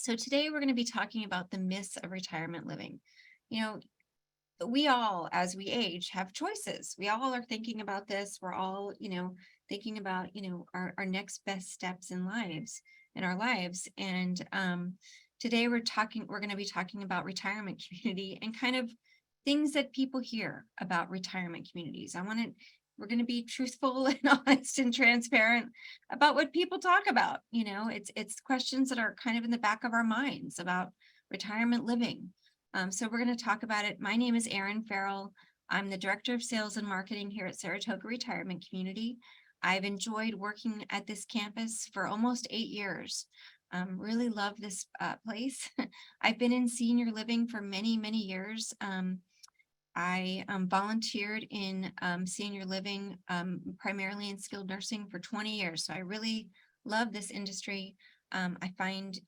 So today we're going to be talking about the myths of retirement living. You know, we all, as we age, have choices. We all are thinking about this. We're all, thinking about, our next best steps in our lives. And today we're going to be talking about retirement community and kind of things that people hear about retirement communities. We're going to be truthful and honest and transparent about what people talk about. It's questions that are kind of in the back of our minds about retirement living. So we're going to talk about it. My name is Erin Farrell. I'm the Director of Sales and Marketing here at Saratoga Retirement Community. I've enjoyed working at this campus for almost 8 years. Really love this place. I've been in senior living for many, many years. I volunteered in senior living, primarily in skilled nursing for 20 years. So I really love this industry. I find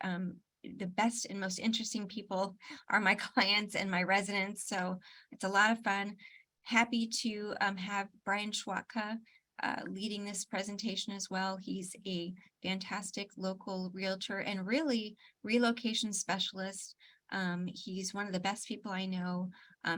the best and most interesting people are my clients and my residents. So it's a lot of fun. Happy to have Brian Schwatka leading this presentation as well. He's a fantastic local realtor and really relocation specialist. He's one of the best people I know.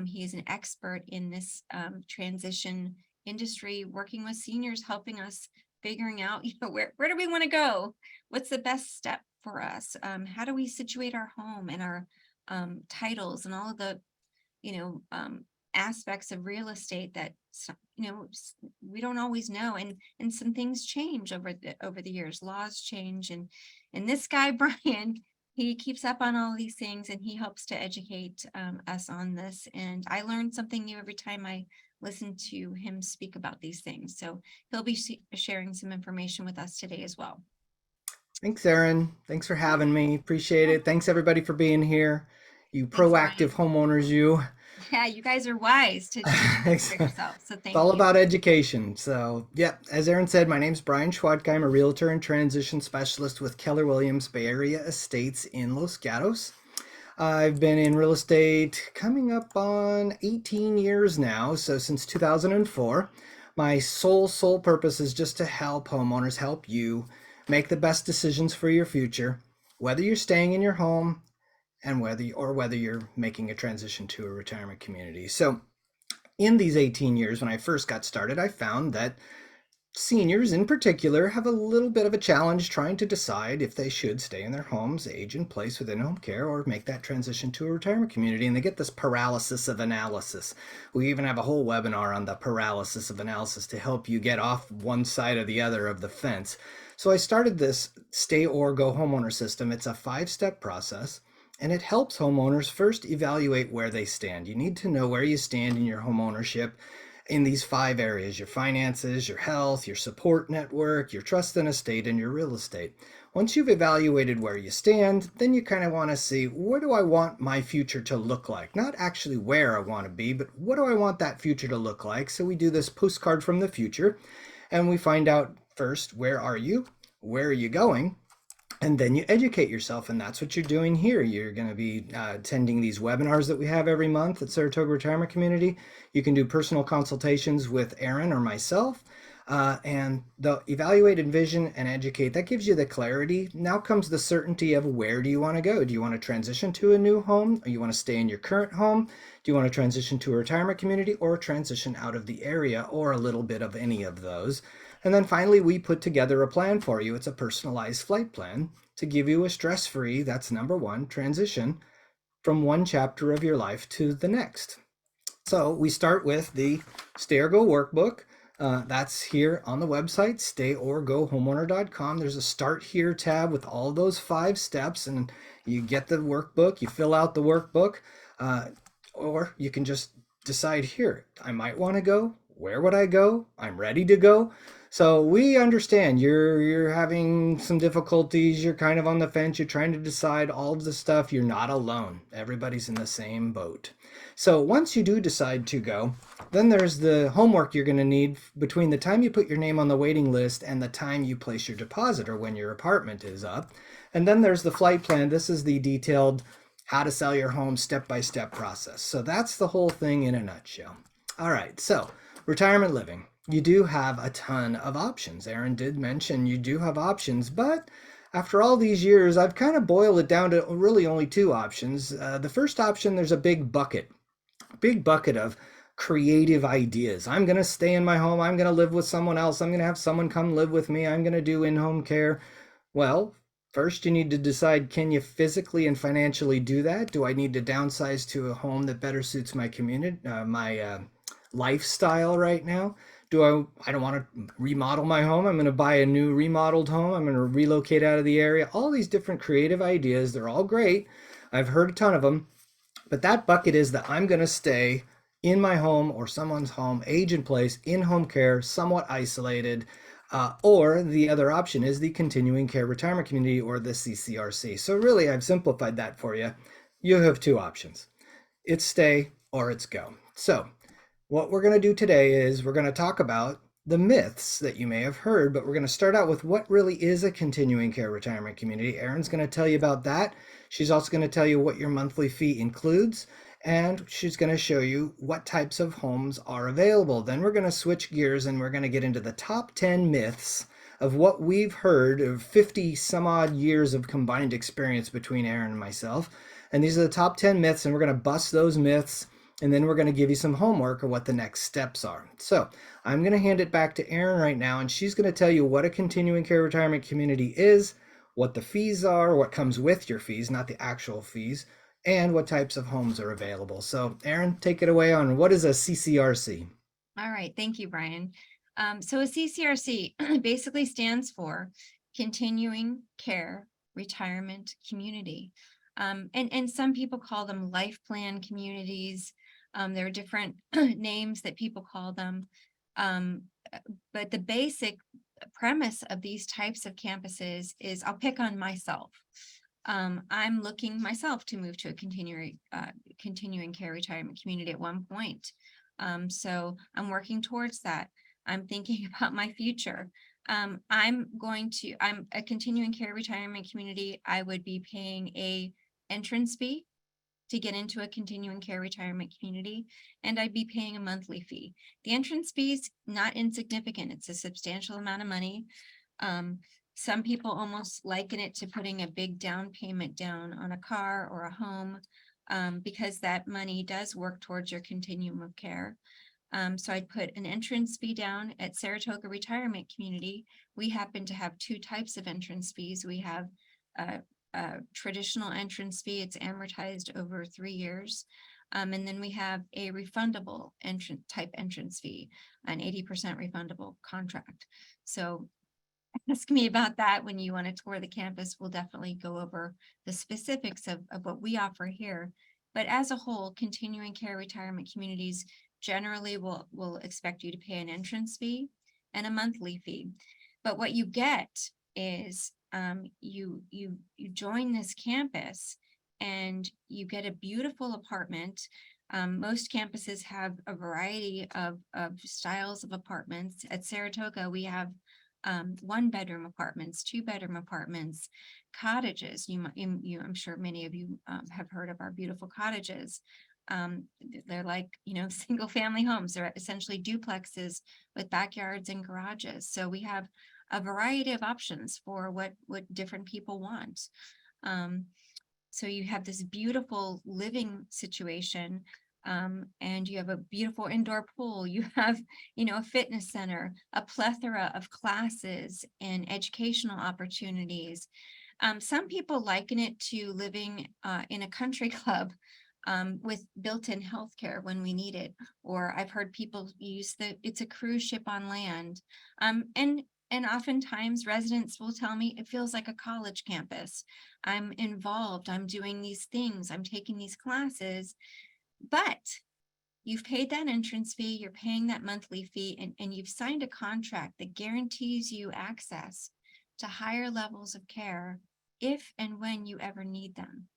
He is an expert in this transition industry, working with seniors, helping us figuring out, where do we want to go? What's the best step for us? How do we situate our home and our titles and all of the, aspects of real estate that, we don't always know. And some things change over the years, laws change. And this guy, Brian, he keeps up on all these things and he helps to educate us on this. And I learn something new every time I listen to him speak about these things. So he'll be sharing some information with us today as well. Thanks, Erin. Thanks for having me. Appreciate it. Thanks, everybody, for being here. You Thanks, proactive Brian. homeowners, you. Yeah, you guys are wise to do this for It's yourself. So all thank you. about education. So, yep, as Erin said, my name's Brian Schwatka. I'm a realtor and transition specialist with Keller Williams Bay Area Estates in Los Gatos. I've been in real estate coming up on 18 years now, so since 2004. My sole purpose is just to help homeowners, help you make the best decisions for your future, whether you're staying in your home and whether you're making a transition to a retirement community. So, in these 18 years when I first got started, I found that seniors in particular have a little bit of a challenge trying to decide if they should stay in their homes, age in place within home care, or make that transition to a retirement community. And they get this paralysis of analysis. We even have a whole webinar on the paralysis of analysis to help you get off one side or the other of the fence. So I started this Stay or Go homeowner system. It's a 5-step process. And it helps homeowners first evaluate where they stand. You need to know where you stand in your home ownership in these 5 areas: your finances, your health, your support network, your trust and estate, and your real estate. Once you've evaluated where you stand, then you kind of want to see, what do I want my future to look like? Not actually where I want to be, but what do I want that future to look like? So we do this postcard from the future, and we find out first, where are you? Where are you going? And then you educate yourself, and that's what you're doing here. You're going to be attending these webinars that we have every month at Saratoga Retirement Community. You can do personal consultations with Erin or myself, and the evaluate, envision, and educate. That gives you the clarity. Now comes the certainty of, where do you want to go? Do you want to transition to a new home? Or you want to stay in your current home? Do you want to transition to a retirement community, or transition out of the area, or a little bit of any of those? And then finally, we put together a plan for you. It's a personalized flight plan to give you a stress-free, that's number one, transition from one chapter of your life to the next. So we start with the Stay or Go workbook. That's here on the website, stayorgohomeowner.com. There's a Start Here tab with all those 5 steps, and you get the workbook, you fill out the workbook, or you can just decide here, I might want to go. Where would I go? I'm ready to go. So we understand you're having some difficulties. You're kind of on the fence. You're trying to decide all of the stuff. You're not alone. Everybody's in the same boat. So once you do decide to go, then there's the homework you're going to need between the time you put your name on the waiting list and the time you place your deposit, or when your apartment is up. And then there's the flight plan. This is the detailed how to sell your home step-by-step process. So that's the whole thing in a nutshell. All right, so retirement living. You do have a ton of options. Erin did mention you do have options, but After all these years, I've kind of boiled it down to really only two options. The first option, there's a big bucket of creative ideas. I'm going to stay in my home. I'm going to live with someone else. I'm going to have someone come live with me. I'm going to do in home care. Well, first you need to decide, can you physically and financially do that? Do I need to downsize to a home that better suits my community, my lifestyle right now? I don't want to remodel my home. I'm going to buy a new remodeled home. I'm going to relocate out of the area. All these different creative ideas, they're all great. I've heard a ton of them. But that bucket is that I'm going to stay in my home or someone's home, age in place, in home care, somewhat isolated. Or the other option is the continuing care retirement community, or the CCRC. So, really, I've simplified that for you. You have two options: it's stay or it's go. So, what we're going to do today is we're going to talk about the myths that you may have heard, but we're going to start out with what really is a continuing care retirement community. Erin's going to tell you about that. She's also going to tell you what your monthly fee includes, and she's going to show you what types of homes are available. Then we're going to switch gears and we're going to get into the top 10 myths of what we've heard of 50 some odd years of combined experience between Erin and myself. And these are the top 10 myths, and we're going to bust those myths, and then we're going to give you some homework or what the next steps are. So I'm going to hand it back to Erin right now, and she's going to tell you what a continuing care retirement community is, what the fees are, what comes with your fees, not the actual fees, and what types of homes are available. So Erin, take it away on what is a CCRC. All right, thank you, Brian. So a CCRC basically stands for Continuing Care Retirement Community. And some people call them life plan communities. There are different names that people call them. Um, but the basic premise of these types of campuses is, I'll pick on myself. I'm looking myself to move to a continuing care retirement community at one point. So I'm working towards that. I'm thinking about my future. I'm a continuing care retirement community. I would be paying a entrance fee to get into a continuing care retirement community, and I'd be paying a monthly fee. The entrance fee is not insignificant. It's a substantial amount of money. Um, some people almost liken it to putting a big down payment down on a car or a home, because that money does work towards your continuum of care. So I'd put an entrance fee down at Saratoga Retirement Community. We happen to have two types of entrance fees. We have a traditional entrance fee. It's amortized over 3 years. And then we have a refundable entrance fee, an 80% refundable contract. So ask me about that when you want to tour the campus. We'll definitely go over the specifics of what we offer here. But as a whole, continuing care retirement communities generally will expect you to pay an entrance fee and a monthly fee. But what you get is you join this campus and you get a beautiful apartment. Most campuses have a variety of styles of apartments. At Saratoga, we have 1-bedroom apartments, 2-bedroom apartments, cottages. I'm sure many of you have heard of our beautiful cottages. They're like, single family homes. They're essentially duplexes with backyards and garages. So we have a variety of options for what different people want. So you have this beautiful living situation, and you have a beautiful indoor pool. You have, a fitness center, a plethora of classes and educational opportunities. Some people liken it to living in a country club, with built-in healthcare when we need it. Or I've heard people use it's a cruise ship on land. And oftentimes residents will tell me it feels like a college campus. I'm involved, I'm doing these things, I'm taking these classes, but you've paid that entrance fee, you're paying that monthly fee, and you've signed a contract that guarantees you access to higher levels of care if and when you ever need them.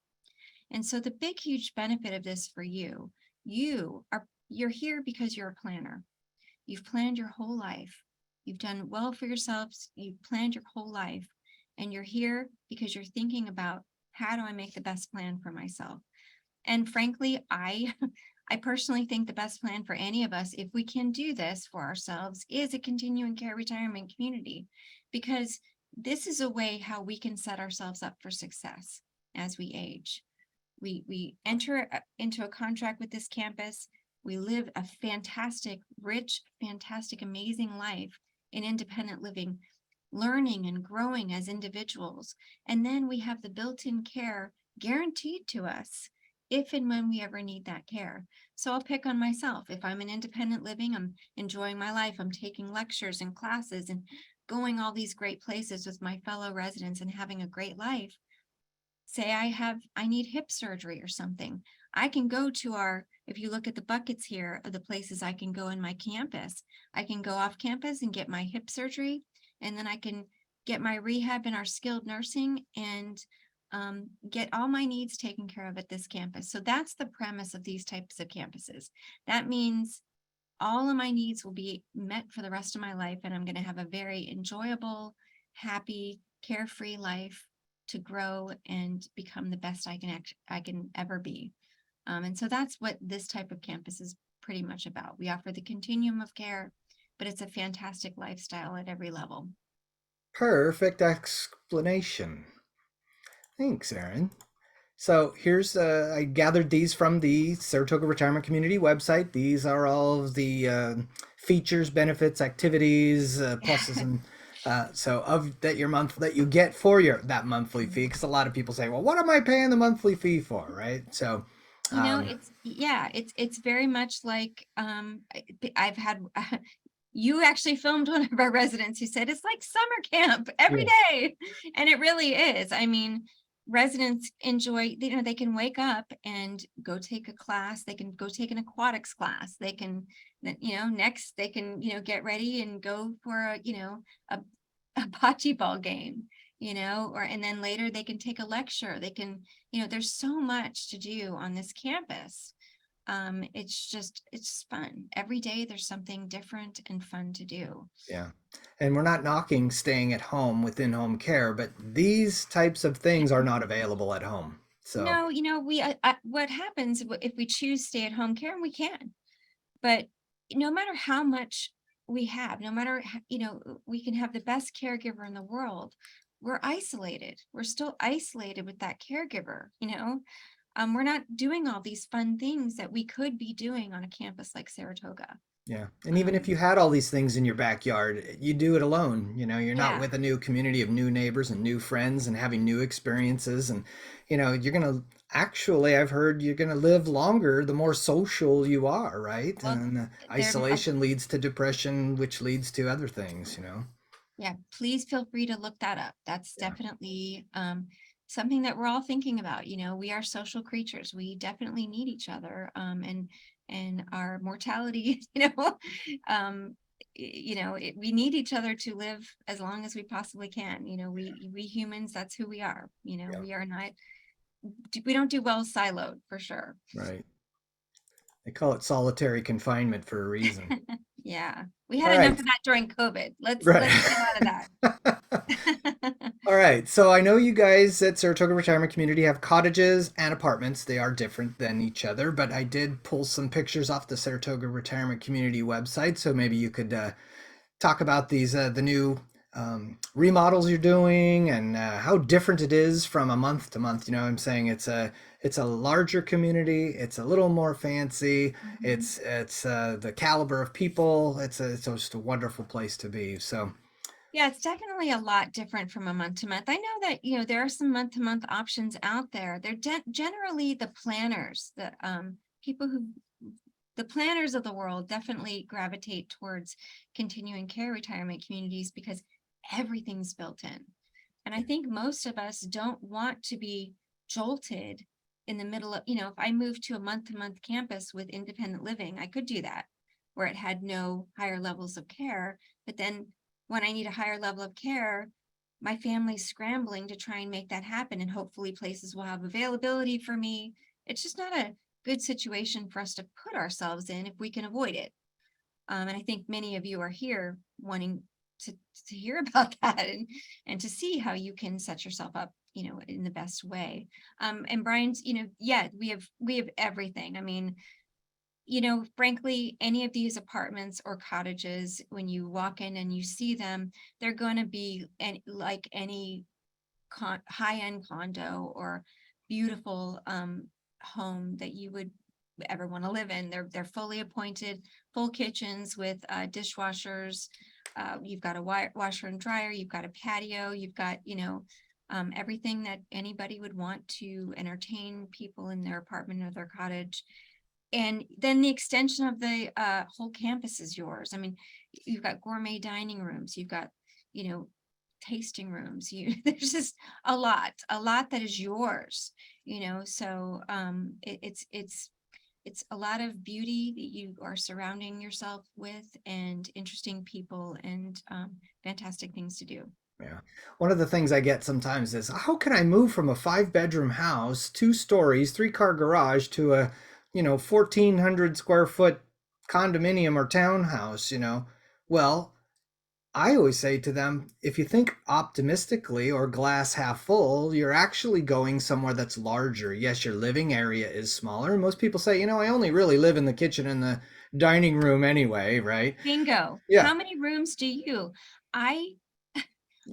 And so the big, huge benefit of this for you're here because you're a planner. You've planned your whole life. You've done well for yourselves. You've planned your whole life, and you're here because you're thinking about, how do I make the best plan for myself? And frankly, I personally think the best plan for any of us, if we can do this for ourselves, is a continuing care retirement community, because this is a way how we can set ourselves up for success as we age. We enter into a contract with this campus. We live a fantastic, rich, fantastic, amazing life in independent living, learning and growing as individuals. And then we have the built-in care guaranteed to us if and when we ever need that care. So I'll pick on myself. If I'm in independent living, I'm enjoying my life, I'm taking lectures and classes and going all these great places with my fellow residents and having a great life. Say I need hip surgery or something. I can go to if you look at the buckets here of the places I can go in my campus, I can go off campus and get my hip surgery, and then I can get my rehab in our skilled nursing and get all my needs taken care of at this campus. So that's the premise of these types of campuses. That means all of my needs will be met for the rest of my life, and I'm going to have a very enjoyable, happy, carefree life to grow and become the best I can ever be. And so that's what this type of campus is pretty much about. We offer the continuum of care, but it's a fantastic lifestyle at every level. Perfect explanation. Thanks, Erin. So here's I gathered these from the Saratoga Retirement Community website. These are all of the features, benefits, activities, pluses, and so of that your month that you get for your that monthly fee. Because a lot of people say, well, what am I paying the monthly fee for, right? So It's very much like I've had you actually filmed one of our residents who said it's like summer camp every yeah, day. And it really is. I mean, residents enjoy, they can wake up and go take a class. They can go take an aquatics class. They can, next they can, get ready and go for a, a bocce ball game, and then later they can take a lecture. They can, there's so much to do on this campus. It's fun. Every day there's something different and fun to do. yeah. And we're not knocking staying at home within home care, but these types of things are not available at home. So No, what happens if we choose stay at home care, and we can, but no matter how much we have, no matter, we can have the best caregiver in the world, we're isolated. We're still isolated with that caregiver. We're not doing all these fun things that we could be doing on a campus like Saratoga. yeah. And even if Um, you had all these things in your backyard, you do it alone. You're not yeah, with a new community of new neighbors and new friends and having new experiences. And, you're going to actually, I've heard you're going to live longer the more social you are, right? well, And there, isolation leads to depression, which leads to other things. yeah, please feel free to look that up. That's Yeah. definitely something that we're all thinking about. We are social creatures. We definitely need each other. And our mortality, we need each other to live as long as we possibly can. We humans, that's who we are. Yeah. We are not, we don't do well siloed for sure. Right. They call it solitary confinement for a reason. Yeah, we All had enough right. of that during COVID. Right. Let's get out of that. All right. So I know you guys at Saratoga Retirement Community have cottages and apartments. They are different than each other, but I did pull some pictures off the Saratoga Retirement Community website. So maybe you could talk about the new remodels you're doing and how different it is from a month to month. I'm saying it's a larger community. It's a little more fancy. Mhm. It's the caliber of people. It's just a wonderful place to be. So Yeah, it's definitely a lot different from a month to month. I know that, there are some month to month options out there. They're generally the planners, people the planners of the world definitely gravitate towards continuing care retirement communities because everything's built in. And I think most of us don't want to be jolted in the middle of, if I moved to a month to month campus with independent living, I could do that where it had no higher levels of care. But then when I need a higher level of care, my family's scrambling to try and make that happen. And hopefully places will have availability for me. It's just not a good situation for us to put ourselves in if we can avoid it. And I think many of you are here wanting to hear about that and to see how you can set yourself up, in the best way. And Brian's, yeah, we have everything. I mean, frankly, any of these apartments or cottages, when you walk in and you see them, they're going to be like any high-end condo or beautiful home that you would ever want to live in. They're fully appointed, full kitchens with dishwashers. You've got a washer and dryer. You've got a patio. You've got everything that anybody would want to entertain people in their apartment or their cottage. And then the extension of the whole campus is yours. I mean, you've got gourmet dining rooms. You've got you know tasting rooms. There's just a lot that is yours. So it's a lot of beauty that you are surrounding yourself with, and interesting people, and fantastic things to do. Yeah. One of the things I get sometimes is, how can I move from a 5 bedroom house, 2 stories, 3 car garage to a, 1,400 square foot condominium or townhouse, Well, I always say to them, if you think optimistically or glass half full, you're actually going somewhere that's larger. Yes, your living area is smaller. Most people say, I only really live in the kitchen and the dining room anyway, right? Bingo. Yeah, How many rooms do you? I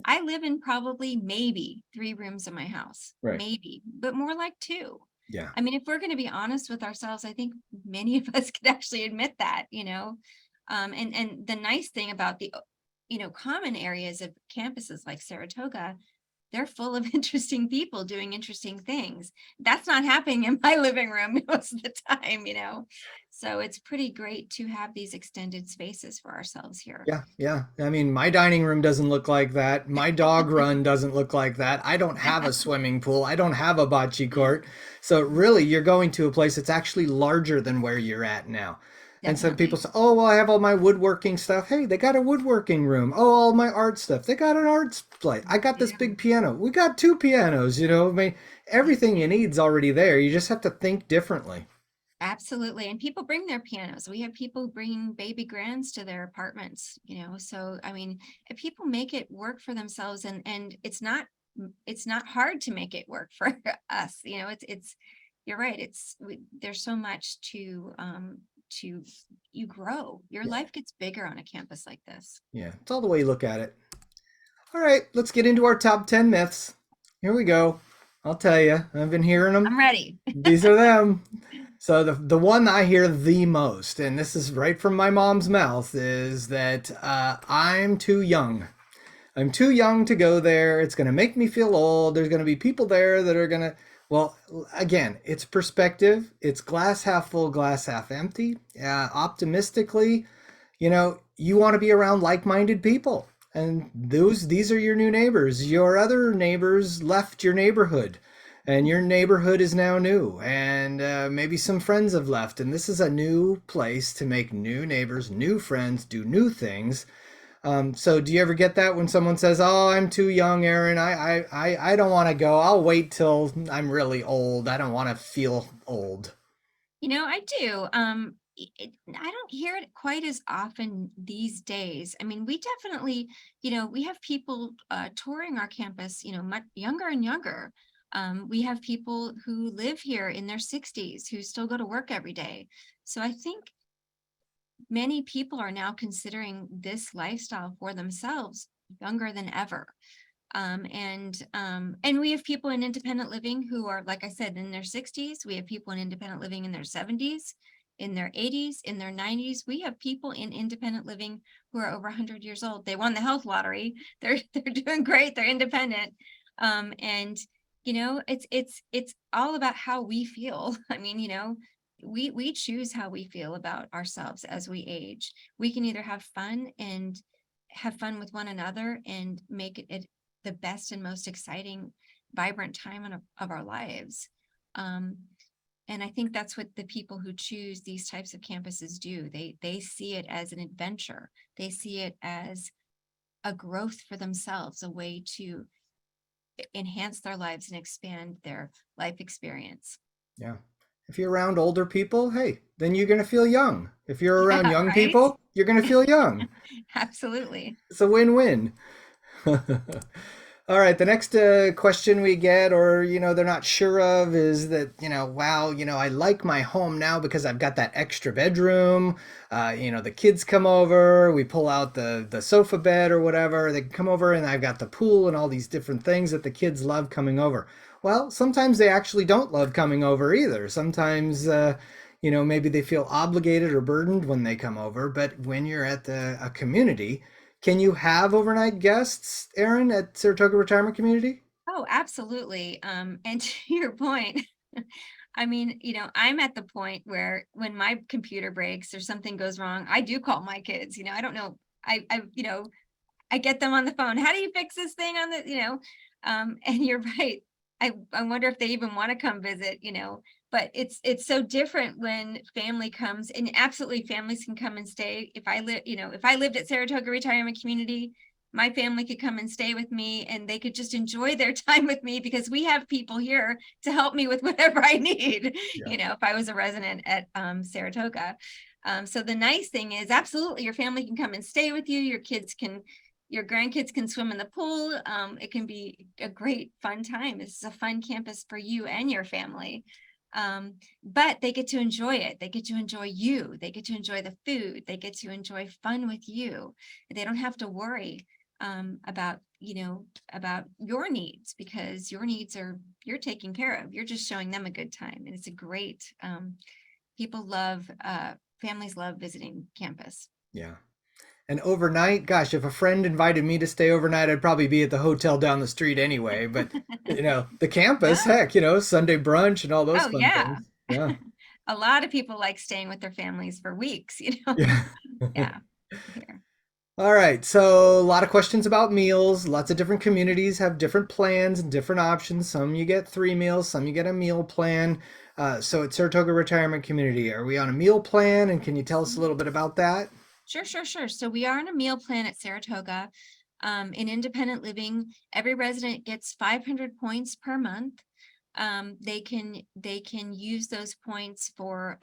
I live in probably maybe 3 rooms in my house, right. maybe, but more like two. Yeah. I mean, if we're going to be honest with ourselves, I think many of us could actually admit that. And the nice thing about the common areas of campuses like Saratoga, they're full of interesting people doing interesting things. That's not happening in my living room most of the time. So it's pretty great to have these extended spaces for ourselves here. Yeah, yeah. I mean, my dining room doesn't look like that. My dog run doesn't look like that. I don't have a swimming pool. I don't have a bocce court. So really, you're going to a place that's actually larger than where you're at now. And some people Definitely. say, "Oh, well, I have all my woodworking stuff." Hey, they got a woodworking room. Oh, all my art stuff. They got an art place. I got this Yeah. big piano. We got 2 pianos. I mean, Yeah. everything you need's already there. You just have to think differently. Absolutely. And people bring their pianos. We have people bringing baby grands to their apartments. So, I mean, if people make it work for themselves, and it's not hard to make it work for us. You're right. There's so much to you grow. Your Yeah, life gets bigger on a campus like this. yeah. It's all the way you look at it. All right, let's get into our top 10 myths. Here we go. I'll tell you, I've been hearing them. I'm ready. These are them. So the one I hear the most, and this is right from my mom's mouth, is that I'm too young. I'm too young to go there. It's going to make me feel old. There's going to be people there that are going to. Well, again, it's perspective. It's glass half full, glass half empty. Optimistically, you want to be around like-minded people, and these are your new neighbors. Your other neighbors left your neighborhood, and your neighborhood is now new, and maybe some friends have left, and this is a new place to make new neighbors, new friends, do new things. So do you ever get that when someone says, "Oh, I'm too young, Erin. I don't want to go. I'll wait till I'm really old. I don't want to feel old." I do. I don't hear it quite as often these days. I mean, we definitely, we have people touring our campus, much younger and younger. We have people who live here in their 60s who still go to work every day. So I think many people are now considering this lifestyle for themselves younger than ever. And we have people in independent living who are, like I said, in their 60s. We have people in independent living in their 70s, in their 80s, in their 90s. We have people in independent living who are over 100 years old. They won the health lottery. They're doing great. They're independent. And it's all about how we feel. I mean, we choose how we feel about ourselves as we age. We can either have fun with one another and make it the best and most exciting, vibrant time of our lives. Um, and I think that's what the people who choose these types of campuses do. They see it as an adventure. They see it as a growth for themselves, a way to enhance their lives and expand their life experience. Yeah. If you're around older people, hey, then you're going to feel young. If you're around Yeah, young right? people, you're going to feel young. Absolutely. It's a win-win. All right, the next question we get, or they're not sure of, is that wow, I like my home now because I've got that extra bedroom. The kids come over, we pull out the sofa bed or whatever. They come over, and I've got the pool and all these different things that the kids love coming over. Well, sometimes they actually don't love coming over either. Sometimes, maybe they feel obligated or burdened when they come over. But when you're at a community, can you have overnight guests, Erin, at Saratoga Retirement Community? Oh, absolutely. And to your point, I mean, I'm at the point where when my computer breaks or something goes wrong, I do call my kids. I don't know. I get them on the phone. How do you fix this thing on and you're right. I wonder if they even want to come visit, but it's so different when family comes, and absolutely families can come and stay. If I lived at Saratoga Retirement Community, my family could come and stay with me and they could just enjoy their time with me because we have people here to help me with whatever I need, Yeah. if I was a resident at Saratoga. So the nice thing is absolutely your family can come and stay with you. Your grandkids can swim in the pool. It can be a great fun time. This is a fun campus for you and your family. But they get to enjoy it. They get to enjoy you. They get to enjoy the food. They get to enjoy fun with you. They don't have to worry about your needs, because your needs you're taking care of. You're just showing them a good time. And it's a great, families love visiting campus. Yeah. And overnight, gosh, if a friend invited me to stay overnight, I'd probably be at the hotel down the street anyway. But, the campus, Yeah. heck, Sunday brunch and all those Oh, fun yeah. things. Yeah. A lot of people like staying with their families for weeks, Yeah. Yeah, here. All right. So, a lot of questions about meals. Lots of different communities have different plans and different options. Some you get 3 meals, some you get a meal plan. So, at Saratoga Retirement Community, are we on a meal plan? And can you tell us a little bit about that? Sure, sure, sure. So we are on a meal plan at Saratoga. In independent living, every resident gets 500 points per month. They can use those points for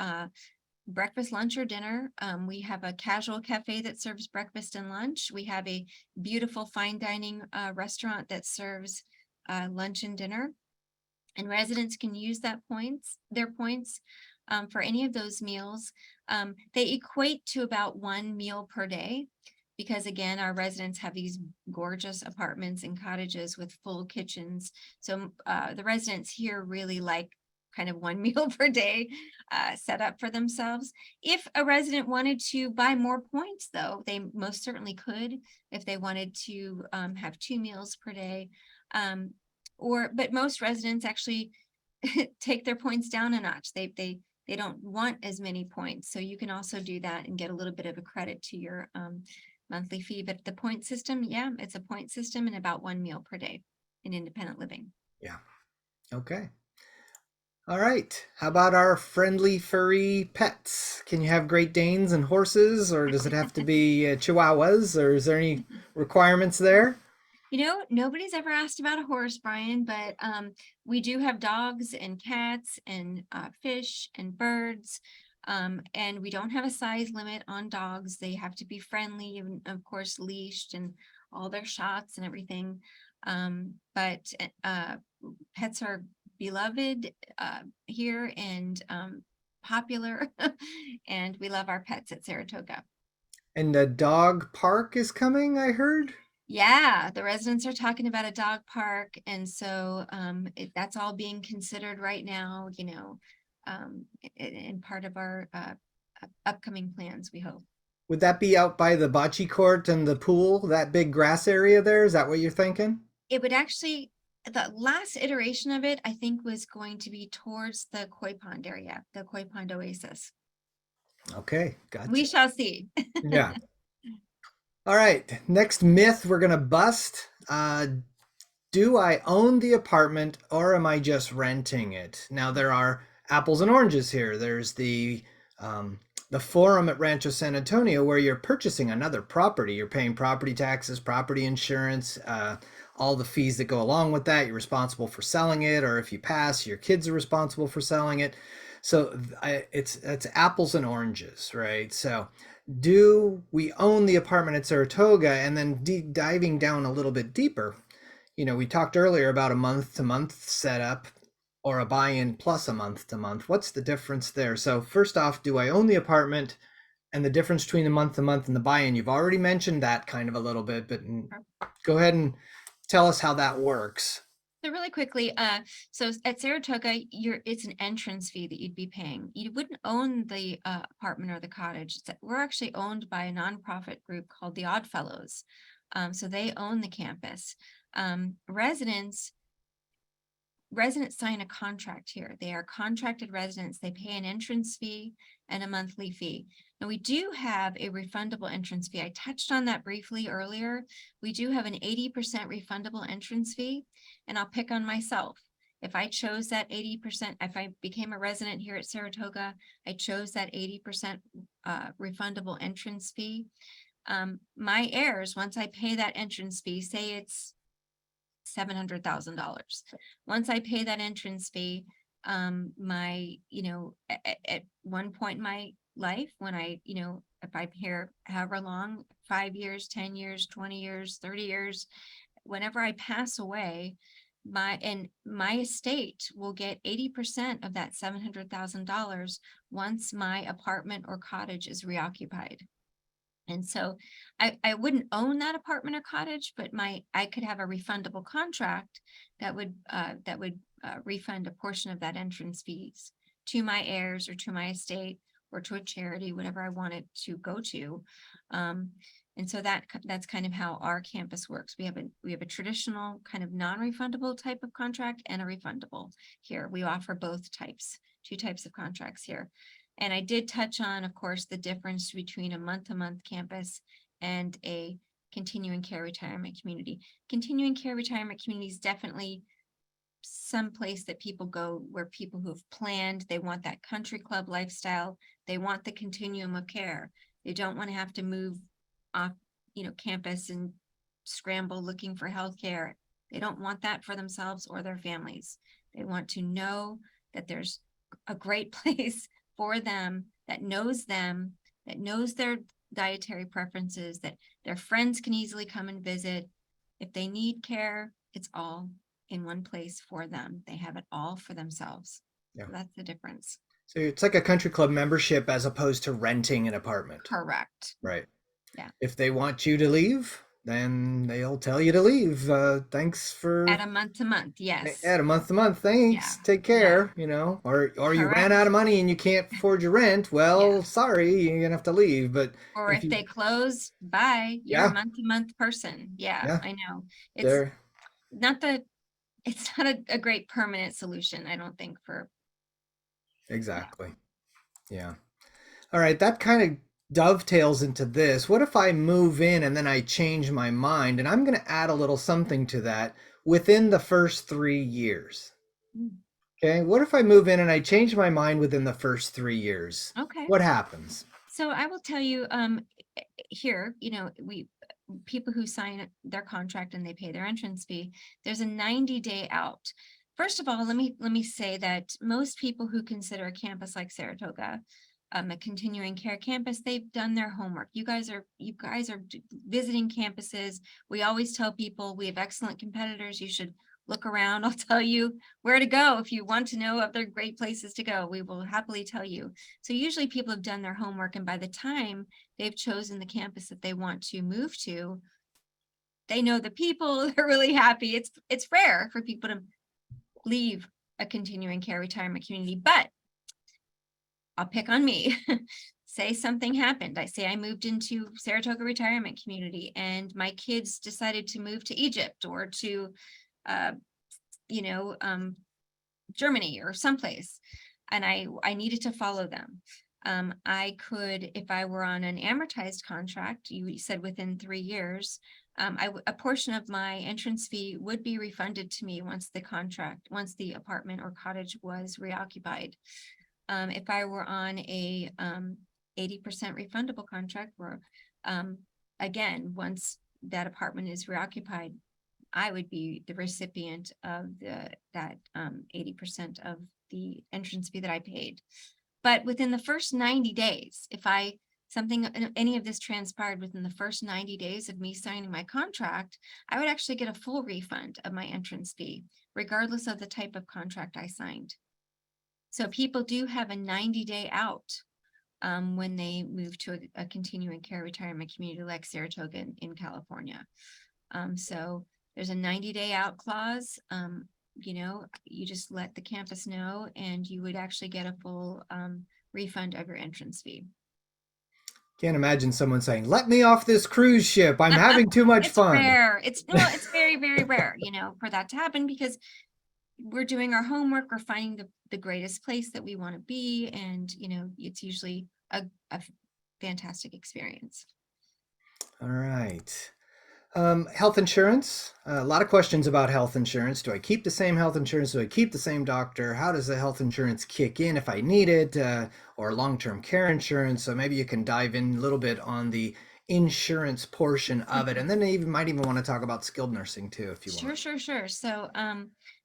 breakfast, lunch, or dinner. We have a casual cafe that serves breakfast and lunch. We have a beautiful fine dining restaurant that serves lunch and dinner. And residents can use their points for any of those meals. They equate to about 1 meal per day, because again, our residents have these gorgeous apartments and cottages with full kitchens. So the residents here really like kind of 1 meal per day set up for themselves. If a resident wanted to buy more points, though, they most certainly could if they wanted to have 2 meals per day. But most residents actually take their points down a notch. They don't want as many points. So you can also do that and get a little bit of a credit to your monthly fee. But the point system, yeah, it's a point system and about 1 meal per day in independent living. Yeah. Okay. All right. How about our friendly furry pets? Can you have Great Danes and horses, or does it have to be Chihuahuas, or is there any requirements there? Nobody's ever asked about a horse, Brian, but we do have dogs and cats and fish and birds. And we don't have a size limit on dogs. They have to be friendly and, of course, leashed and all their shots and everything. But pets are beloved here and popular, and we love our pets at Saratoga. And a dog park is coming, I heard. Yeah, the residents are talking about a dog park, and so that's all being considered right now, in part of our upcoming plans, we hope. Would that be out by the bocce court and the pool, that big grass area there? Is that what you're thinking? It would actually, the last iteration of it, I think, was going to be towards the Koi Pond area, the Koi Pond Oasis. Okay, We gotcha. shall see. Yeah. All right. Next myth we're gonna bust. Do I own the apartment or am I just renting it? Now there are apples and oranges here. There's the forum at Rancho San Antonio where you're purchasing another property. You're paying property taxes, property insurance, all the fees that go along with that. You're responsible for selling it, or if you pass, your kids are responsible for selling it. So it's apples and oranges, right? So do we own the apartment at Saratoga? And then diving down a little bit deeper, we talked earlier about a month to month setup or a buy-in plus a month to month. What's the difference there? So first off, do I own the apartment, and the difference between the month to month and the buy-in? You've already mentioned that kind of a little bit, but go ahead and tell us how that works. So really quickly, so at Saratoga, it's an entrance fee that you'd be paying. You wouldn't own the apartment or the cottage. We're actually owned by a nonprofit group called the Odd Fellows. So they own the campus. Residents sign a contract here. They are contracted residents. They pay an entrance fee and a monthly fee. Now, we do have a refundable entrance fee. I touched on that briefly earlier. We do have an 80% refundable entrance fee, and I'll pick on myself. If I chose that 80%, if I became a resident here at Saratoga, I chose that 80% refundable entrance fee. My heirs, once I pay that entrance fee, say it's $700,000. Once I pay that entrance fee, at one point in my life, when if I'm here however long, 5 years, 10 years, 20 years, 30 years, whenever I pass away, my estate will get 80% of that $700,000 once my apartment or cottage is reoccupied. And so I wouldn't own that apartment or cottage, but I could have a refundable contract that would refund a portion of that entrance fees to my heirs or to my estate or to a charity, whatever I want it to go to. And so that's kind of how our campus works. We have a traditional kind of non-refundable type of contract and a refundable here. We offer both types, 2 types of contracts here. And I did touch on, of course, the difference between a month-to-month campus and a continuing care retirement community. Continuing care retirement community is definitely some place that people go where people who've planned, they want that country club lifestyle, they want the continuum of care. They don't want to have to move off, campus and scramble looking for healthcare. They don't want that for themselves or their families. They want to know that there's a great place for them, that knows their dietary preferences, that their friends can easily come and visit. If they need care, it's all in one place for them. They have it all for themselves. Yeah. So that's the difference. So it's like a country club membership as opposed to renting an apartment. Correct. Right. Yeah. If they want you to leave, then they'll tell you to leave. Thanks for At a month to month, yes. at a month to month. Thanks. Yeah. Take care. Or you ran out Correct. of money and you can't afford your rent. Well, Yeah. sorry, you're gonna have to leave. But Or if they close, bye, you're a yeah, month to month person. Yeah, yeah, I know. It's there not a great permanent solution, I don't think, for. exactly. Yeah. All right, that kind of dovetails into this. What if I move in and then I change my mind? And I'm going to add a little something to that within the first 3 years. Mm. Okay, what if I move in and I change my mind within the first 3 years? Okay. What happens? So I will tell you, here, people who sign their contract and they pay their entrance fee, there's a 90-day out. First of all, let me say that most people who consider a campus like Saratoga, a continuing care campus, they've done their homework. You guys are visiting campuses. We always tell people we have excellent competitors. You should look around. I'll tell you where to go. If you want to know other great places to go, we will happily tell you. So usually people have done their homework, and by the time they've chosen the campus that they want to move to, they know the people, they're really happy. It's rare for people to leave a continuing care retirement community, but I'll pick on me. Say something happened. I say I moved into Saratoga Retirement Community and my kids decided to move to Egypt or to, Germany or someplace, and I needed to follow them. I could, if I were on an amortized contract, you said within 3 years, a portion of my entrance fee would be refunded to me once the apartment or cottage was reoccupied. If I were on a 80% refundable contract where, again, once that apartment is reoccupied, I would be the recipient of that 80% of the entrance fee that I paid. But within the first 90 days, if I any of this transpired within the first 90 days of me signing my contract, I would actually get a full refund of my entrance fee, regardless of the type of contract I signed. So people do have a 90-day out when they move to a continuing care retirement community like Saratoga in California. So there's a 90-day out clause. You just let the campus know and you would actually get a full refund of your entrance fee. Can't imagine someone saying, "Let me off this cruise ship. I'm having too much It's fun." rare. It's very, very rare, for that to happen because we're doing our homework, we're finding the greatest place that we want to be, and it's usually a fantastic experience. All right. Health insurance. A lot of questions about health insurance. Do I keep the same health insurance? Do I keep the same doctor? How does the health insurance kick in if I need it? Or long-term care insurance? So maybe you can dive in a little bit on the insurance portion of it, and then you might even want to talk about skilled nursing too, if you want. Sure.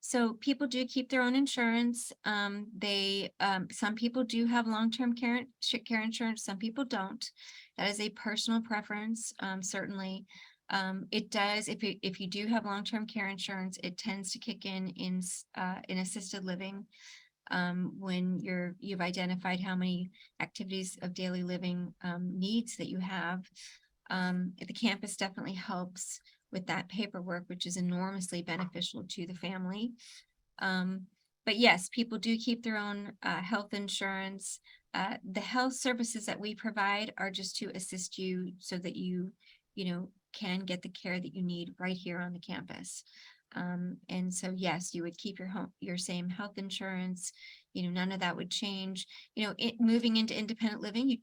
So people do keep their own insurance. Some people do have long-term care insurance, some people don't. That is a personal preference, certainly. It does, if you do have long-term care insurance, it tends to kick in assisted living. When you've identified how many activities of daily living needs that you have. The campus definitely helps with that paperwork, which is enormously beneficial to the family. But yes, people do keep their own health insurance. The health services that we provide are just to assist you so that you can get the care that you need right here on the campus. And so, yes, you would keep your same health insurance. None of that would change. Moving into independent living,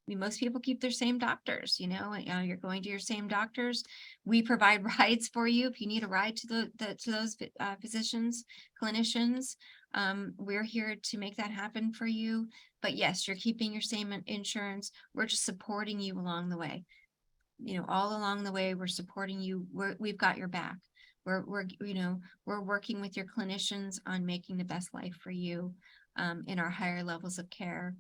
most people keep their same doctors. You're going to your same doctors. We provide rides for you if you need a ride to those physicians, clinicians. We're here to make that happen for you. But yes, you're keeping your same insurance. We're just supporting you along the way. All along the way, we're supporting you. We've got your back. We're working with your clinicians on making the best life for you in our higher levels of care.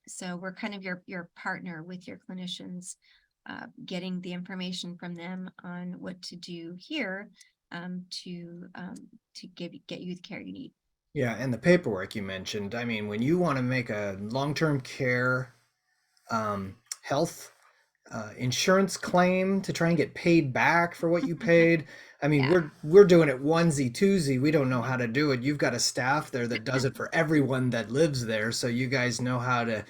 So we're kind of your partner with your clinicians, getting the information from them on what to do here to get you the care you need. Yeah, and the paperwork you mentioned. I mean, when you want to make a long-term care health insurance claim to try and get paid back for what you paid. I mean, Yeah. we're doing it onesie twosie. We don't know how to do it. You've got a staff there that does it for everyone that lives there, so you guys know how to,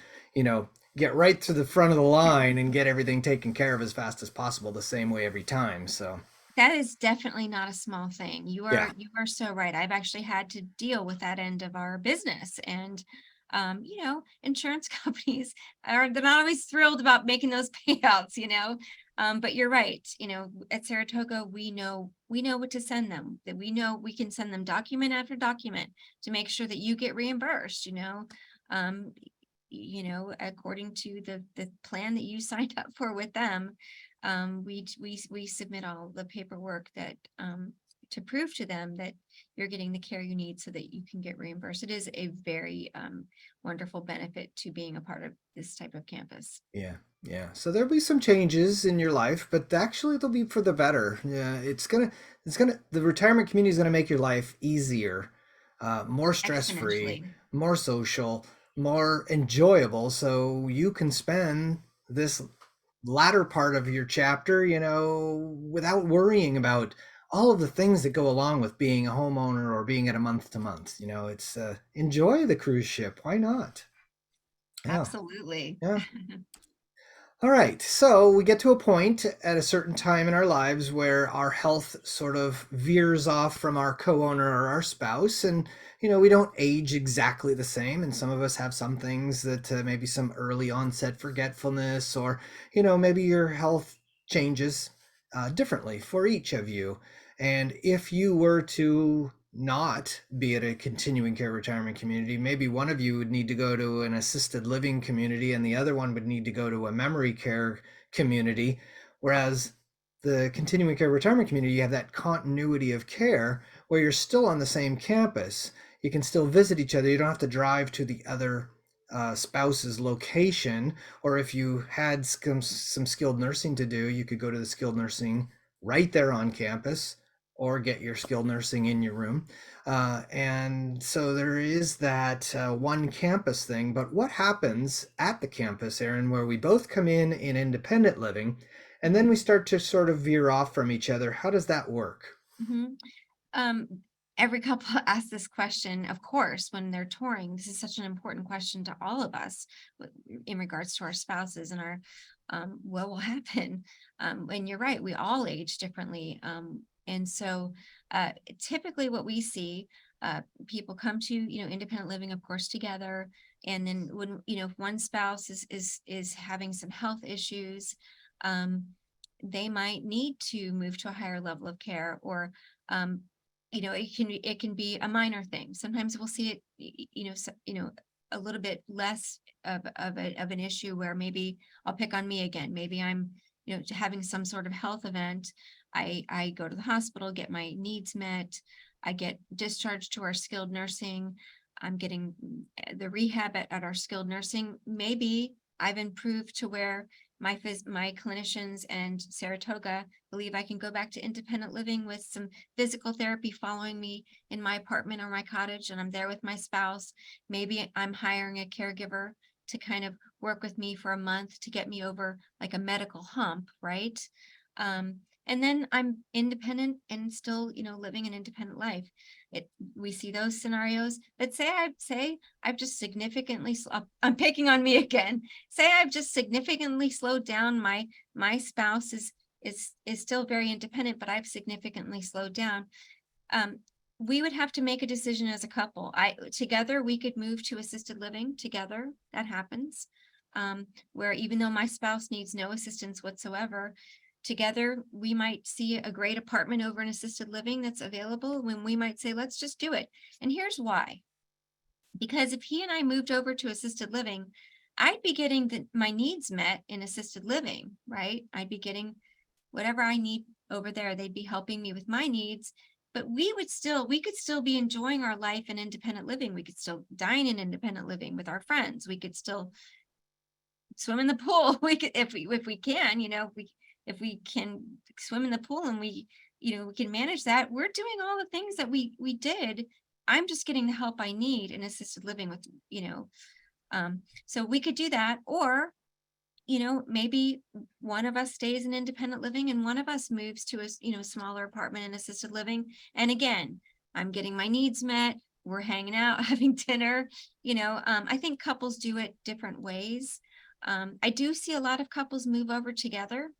get right to the front of the line and get everything taken care of as fast as possible the same way every time. So That is definitely not a small thing. You yeah, are so right. I've actually had to deal with that end of our business. And insurance companies they're not always thrilled about making those payouts. But you're right. At Saratoga, we know what to send them, that we know we can send them document after document to make sure that you get reimbursed. Um, according to the plan that you signed up for with them. We submit all the paperwork that to prove to them that you're getting the care you need so that you can get reimbursed. It is a very wonderful benefit to being a part of this type of campus. yeah, yeah. So there'll be some changes in your life, but actually they'll be for the better. Yeah, the retirement community is gonna make your life easier, more stress-free, Exponentially. more social, more enjoyable, so you can spend this latter part of your chapter, without worrying about all of the things that go along with being a homeowner or being at a month to month. It's enjoy the cruise ship. Why not? Yeah, Absolutely. yeah. All right, so we get to a point at a certain time in our lives where our health sort of veers off from our co-owner or our spouse, and we don't age exactly the same. And some of us have some things that maybe some early onset forgetfulness, or maybe your health changes differently for each of you. And if you were to not be at a continuing care retirement community, maybe one of you would need to go to an assisted living community and the other one would need to go to a memory care community. Whereas the continuing care retirement community, you have that continuity of care where you're still on the same campus. You can still visit each other. You don't have to drive to the other spouse's location, or if you had some skilled nursing to do, you could go to the skilled nursing right there on campus, or get your skilled nursing in your room. And so there is that one campus thing. But what happens at the campus, Erin, where we both come in independent living, and then we start to sort of veer off from each other? How does that work? Mhm. Um, every couple asks this question, of course, when they're touring. This is such an important question to all of us in regards to our spouses and our what will happen. And you're right, we all age differently. And so typically what we see, people come to, independent living, of course, together. And then when, if one spouse is having some health issues, um, they might need to move to a higher level of care, or um, it can be a minor thing. Sometimes we'll see it, a little bit less of an issue, where maybe I'll pick on me again. Maybe I'm, having some sort of health event. I go to the hospital, get my needs met. I get discharged to our skilled nursing. I'm getting the rehab at our skilled nursing. Maybe I've improved to where my clinicians and Saratoga believe I can go back to independent living with some physical therapy following me in my apartment or my cottage, and I'm there with my spouse. Maybe I'm hiring a caregiver to kind of work with me for a month to get me over like a medical hump, right? And then I'm independent and still, living an independent life. We see those scenarios, but say I've just significantly, I'm picking on me again. Say I've just significantly slowed down. My spouse is still very independent, but I've significantly slowed down. Um, we would have to make a decision as a couple. Together we could move to assisted living together. That happens. Where even though my spouse needs no assistance whatsoever, together we might see a great apartment over an assisted living that's available, when we might say, let's just do it. And here's why. Because if he and I moved over to assisted living, I'd be getting my needs met in assisted living, right? I'd be getting whatever I need over there. They'd be helping me with my needs, but we could still be enjoying our life in independent living. We could still dine in independent living with our friends. We could still swim in the pool. We could, if we can, if we can swim in the pool, and we can manage that. We're doing all the things that we did. I'm just getting the help I need in assisted living with, so we could do that. Or maybe one of us stays in independent living and one of us moves to a smaller apartment in assisted living. And again, I'm getting my needs met. We're hanging out, having dinner. I think couples do it different ways. I do see a lot of couples move over together.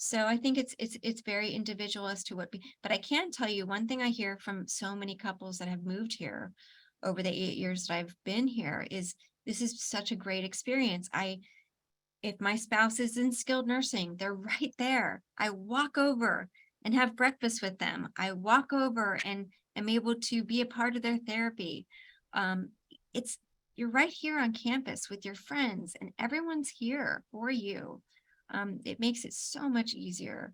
So I think it's very individual as to but I can tell you one thing I hear from so many couples that have moved here over the 8 years that I've been here is, this is such a great experience. If my spouse is in skilled nursing, they're right there. I walk over and have breakfast with them. I walk over and am able to be a part of their therapy. It's You're right here on campus with your friends, and everyone's here for you. It makes it so much easier.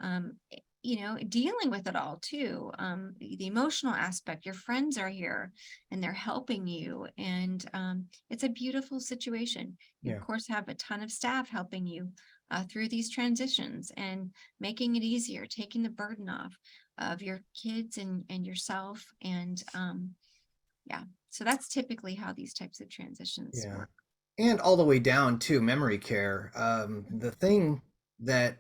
Dealing with it all too. The emotional aspect, your friends are here and they're helping you. And it's a beautiful situation. You, of Yeah. course, have a ton of staff helping you through these transitions and making it easier, taking the burden off of your kids and yourself. And yeah, so that's typically how these types of transitions Yeah. work. And all the way down to memory care. The thing that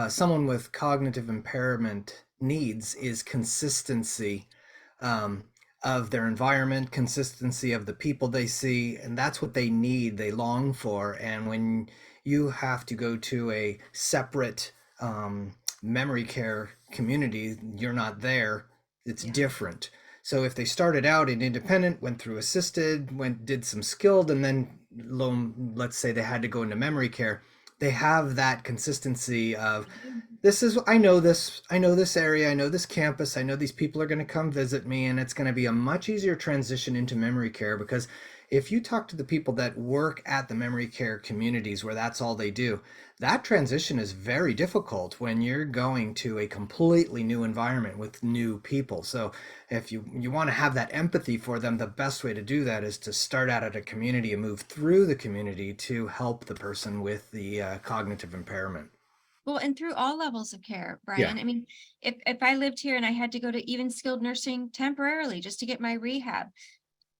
someone with cognitive impairment needs is consistency, um, of their environment, consistency of the people they see, and that's what they need, they long for. And when you have to go to a separate memory care community, you're not there, it's Yeah. different. So if they started out in independent, went through assisted, did some skilled, and then let's say they had to go into memory care, they have that consistency of, this is, I know this area, I know this campus, I know these people are going to come visit me, and it's going to be a much easier transition into memory care, because if you talk to the people that work at the memory care communities where that's all they do, that transition is very difficult when you're going to a completely new environment with new people. So if you want to have that empathy for them, the best way to do that is to start out at a community and move through the community to help the person with the cognitive impairment. Well, and through all levels of care, Yeah. Brian. I mean, if I lived here and I had to go to even skilled nursing temporarily just to get my rehab,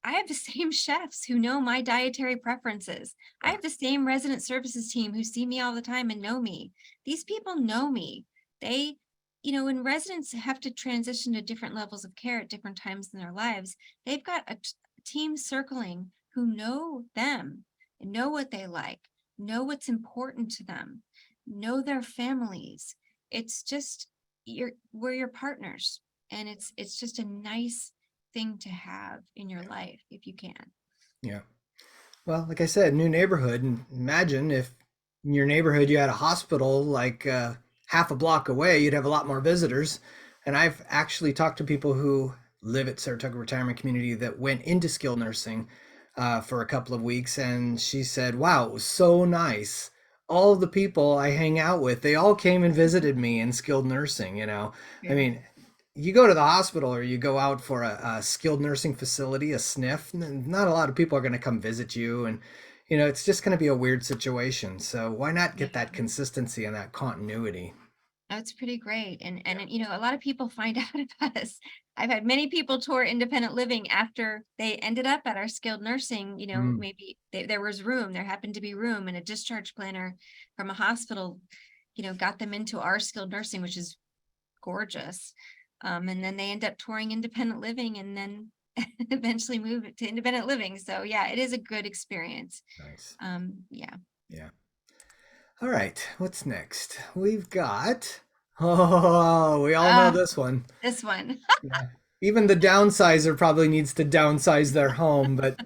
I have the same chefs who know my dietary preferences. I Yeah. have the same resident services team who see me all the time and know me. These people know me. They, when residents have to transition to different levels of care at different times in their lives, they've got a team circling who know them and know what they like, know what's important to them, know their families. It's just we're your partners, and it's just a nice thing to have in your life if you can. Yeah. Well, like I said, new neighborhood. And imagine if in your neighborhood you had a hospital like half a block away, you'd have a lot more visitors. And I've actually talked to people who live at Saratoga Retirement Community that went into skilled nursing for a couple of weeks. And she said, wow, it was so nice. All of the people I hang out with, they all came and visited me in skilled nursing. I Yeah. mean, you go to the hospital or you go out for a skilled nursing facility, a sniff, not a lot of people are going to come visit you. And, it's just going to be a weird situation. So why not Yeah. get that consistency and that continuity? That's pretty great. Yeah. And a lot of people find out about us. I've had many people tour independent living after they ended up at our skilled nursing. Mm, Maybe there was room, there happened to be room, and a discharge planner from a hospital, got them into our skilled nursing, which is gorgeous. And then they end up touring independent living and then eventually move to independent living. So yeah, it is a good experience. nice. Yeah. Yeah. All right. What's next? We've got, oh, we all know Ah, this one. this one. Yeah. Even the downsizer probably needs to downsize their home, but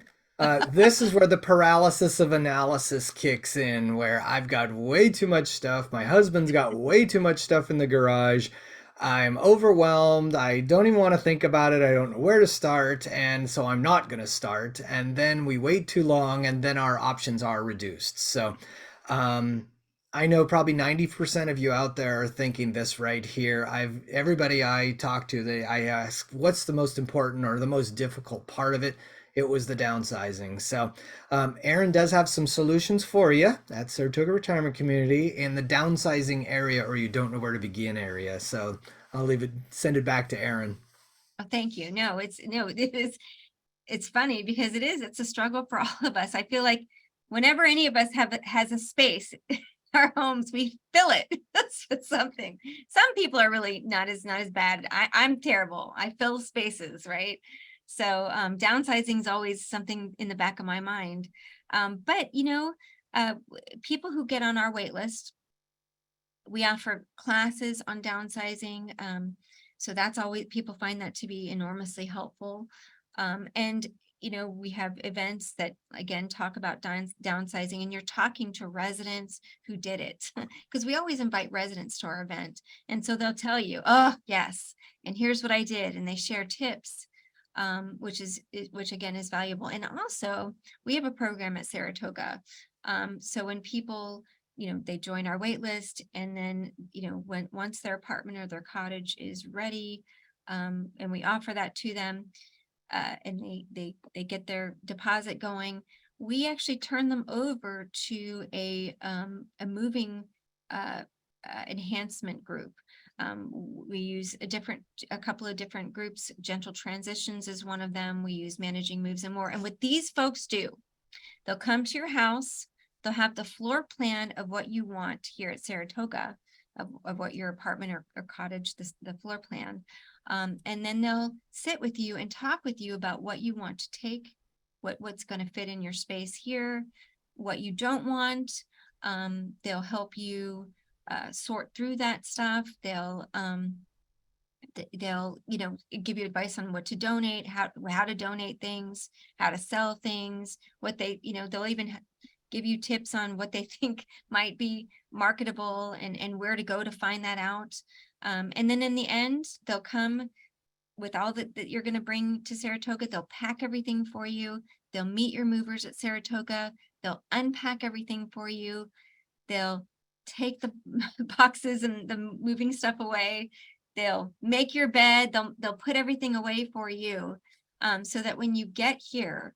this is where the paralysis of analysis kicks in, where I've got way too much stuff. My husband's got way too much stuff in the garage. I'm overwhelmed. I don't even want to think about it. I don't know where to start. And so I'm not going to start. And then we wait too long, and then our options are reduced. So, um, I know probably 90% of you out there are thinking this right here. Everybody I talk to, I ask, what's the most important or the most difficult part of it? It was the downsizing. So, Erin does have some solutions for you at Saratoga Retirement Community in the downsizing area, or you don't know where to begin area. So, send it back to Erin. Oh, thank you. No, it's funny because it's a struggle for all of us. I feel like whenever any of us has a space in our homes, we fill it. That's something. Some people are really not as bad. I'm terrible. I fill spaces, right? So downsizing is always something in the back of my mind. But people who get on our wait list, we offer classes on downsizing. So that's always, people find that to be enormously helpful. And we have events that again talk about downsizing, and you're talking to residents who did it because we always invite residents to our event. And so they'll tell you, oh yes, and here's what I did. And they share tips, which again is valuable. And also we have a program at Saratoga. So when people they join our wait list, and then once their apartment or their cottage is ready, and we offer that to them, and they get their deposit going, we actually turn them over to a moving enhancement group. We use a couple of different groups. Gentle Transitions is one of them. We use Managing Moves and More. And what these folks do, they'll come to your house, they'll have the floor plan of what you want here at Saratoga, of what your apartment or cottage, the floor plan. And then they'll sit with you and talk with you about what you want to take, what's going to fit in your space here, what you don't want. They'll help you sort through that stuff. They'll give you advice on what to donate, how to donate things, how to sell things, what they'll even give you tips on what they think might be marketable, and where to go to find that out. And then in the end, they'll come with all that you're going to bring to Saratoga. They'll pack everything for you. They'll meet your movers at Saratoga. They'll unpack everything for you. They'll take the boxes and the moving stuff away. They'll make your bed. They'll put everything away for you, so that when you get here,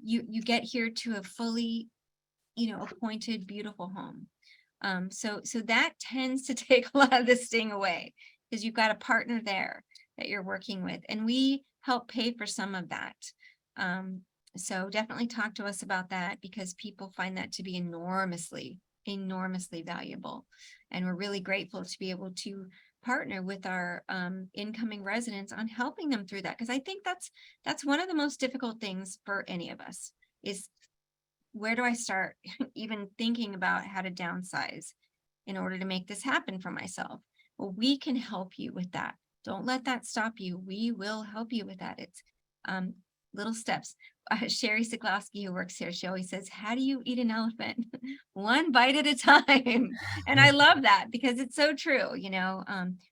you get here to a fully, appointed, beautiful home. So that tends to take a lot of the sting away, because you've got a partner there that you're working with, and we help pay for some of that. So definitely talk to us about that, because people find that to be enormously valuable. And we're really grateful to be able to partner with our incoming residents on helping them through that. Because I think that's one of the most difficult things for any of us, is where do I start even thinking about how to downsize in order to make this happen for myself? Well, we can help you with that. Don't let that stop you. We will help you with that. It's little steps. Sherry Siglowski, who works here, she always says, how do you eat an elephant? One bite at a time. And I love that, because it's so true.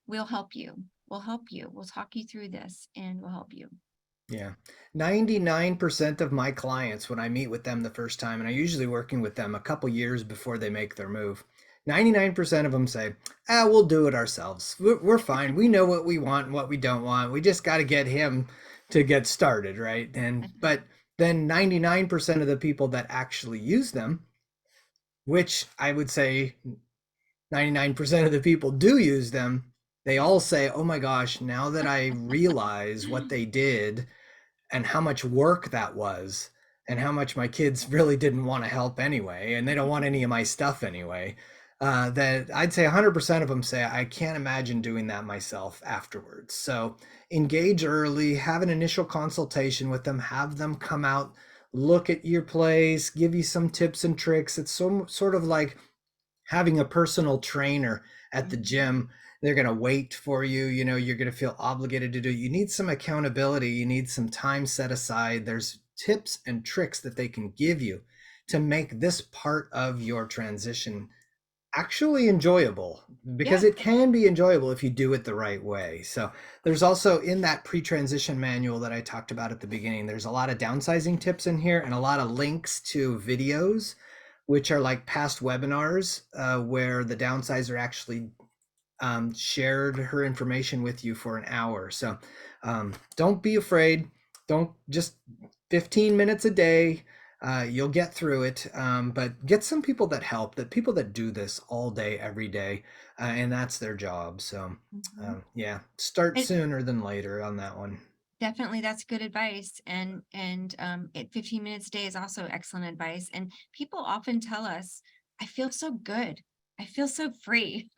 We'll help you. We'll help you. We'll talk you through this, and we'll help you. Yeah. 99% of my clients, when I meet with them the first time, and I'm usually working with them a couple years before they make their move, 99% of them say, we'll do it ourselves. We're fine. We know what we want and what we don't want. We just got to get him to get started, right? But then 99% of the people that actually use them, which I would say 99% of the people do use them, they all say, oh my gosh, now that I realize what they did and how much work that was, and how much my kids really didn't want to help anyway, and they don't want any of my stuff anyway, that I'd say 100% of them say, I can't imagine doing that myself afterwards. So engage early, have an initial consultation with them, have them come out, look at your place, give you some tips and tricks. It's sort of like having a personal trainer at the gym. They're going to wait for you. You're going to feel obligated to do. You need some accountability. You need some time set aside. There's tips and tricks that they can give you to make this part of your transition actually enjoyable, because it can be enjoyable if you do it the right way. So there's also, in that pre-transition manual that I talked about at the beginning, there's a lot of downsizing tips in here and a lot of links to videos, which are like past webinars where the downsizer actually shared her information with you for an hour. So don't be afraid. Don't just 15 minutes a day. You'll get through it. But get some people that help, that people that do this all day, every day, and that's their job. So yeah, start sooner than later on that one. Definitely, that's good advice. And 15 minutes a day is also excellent advice. And people often tell us, I feel so good. I feel so free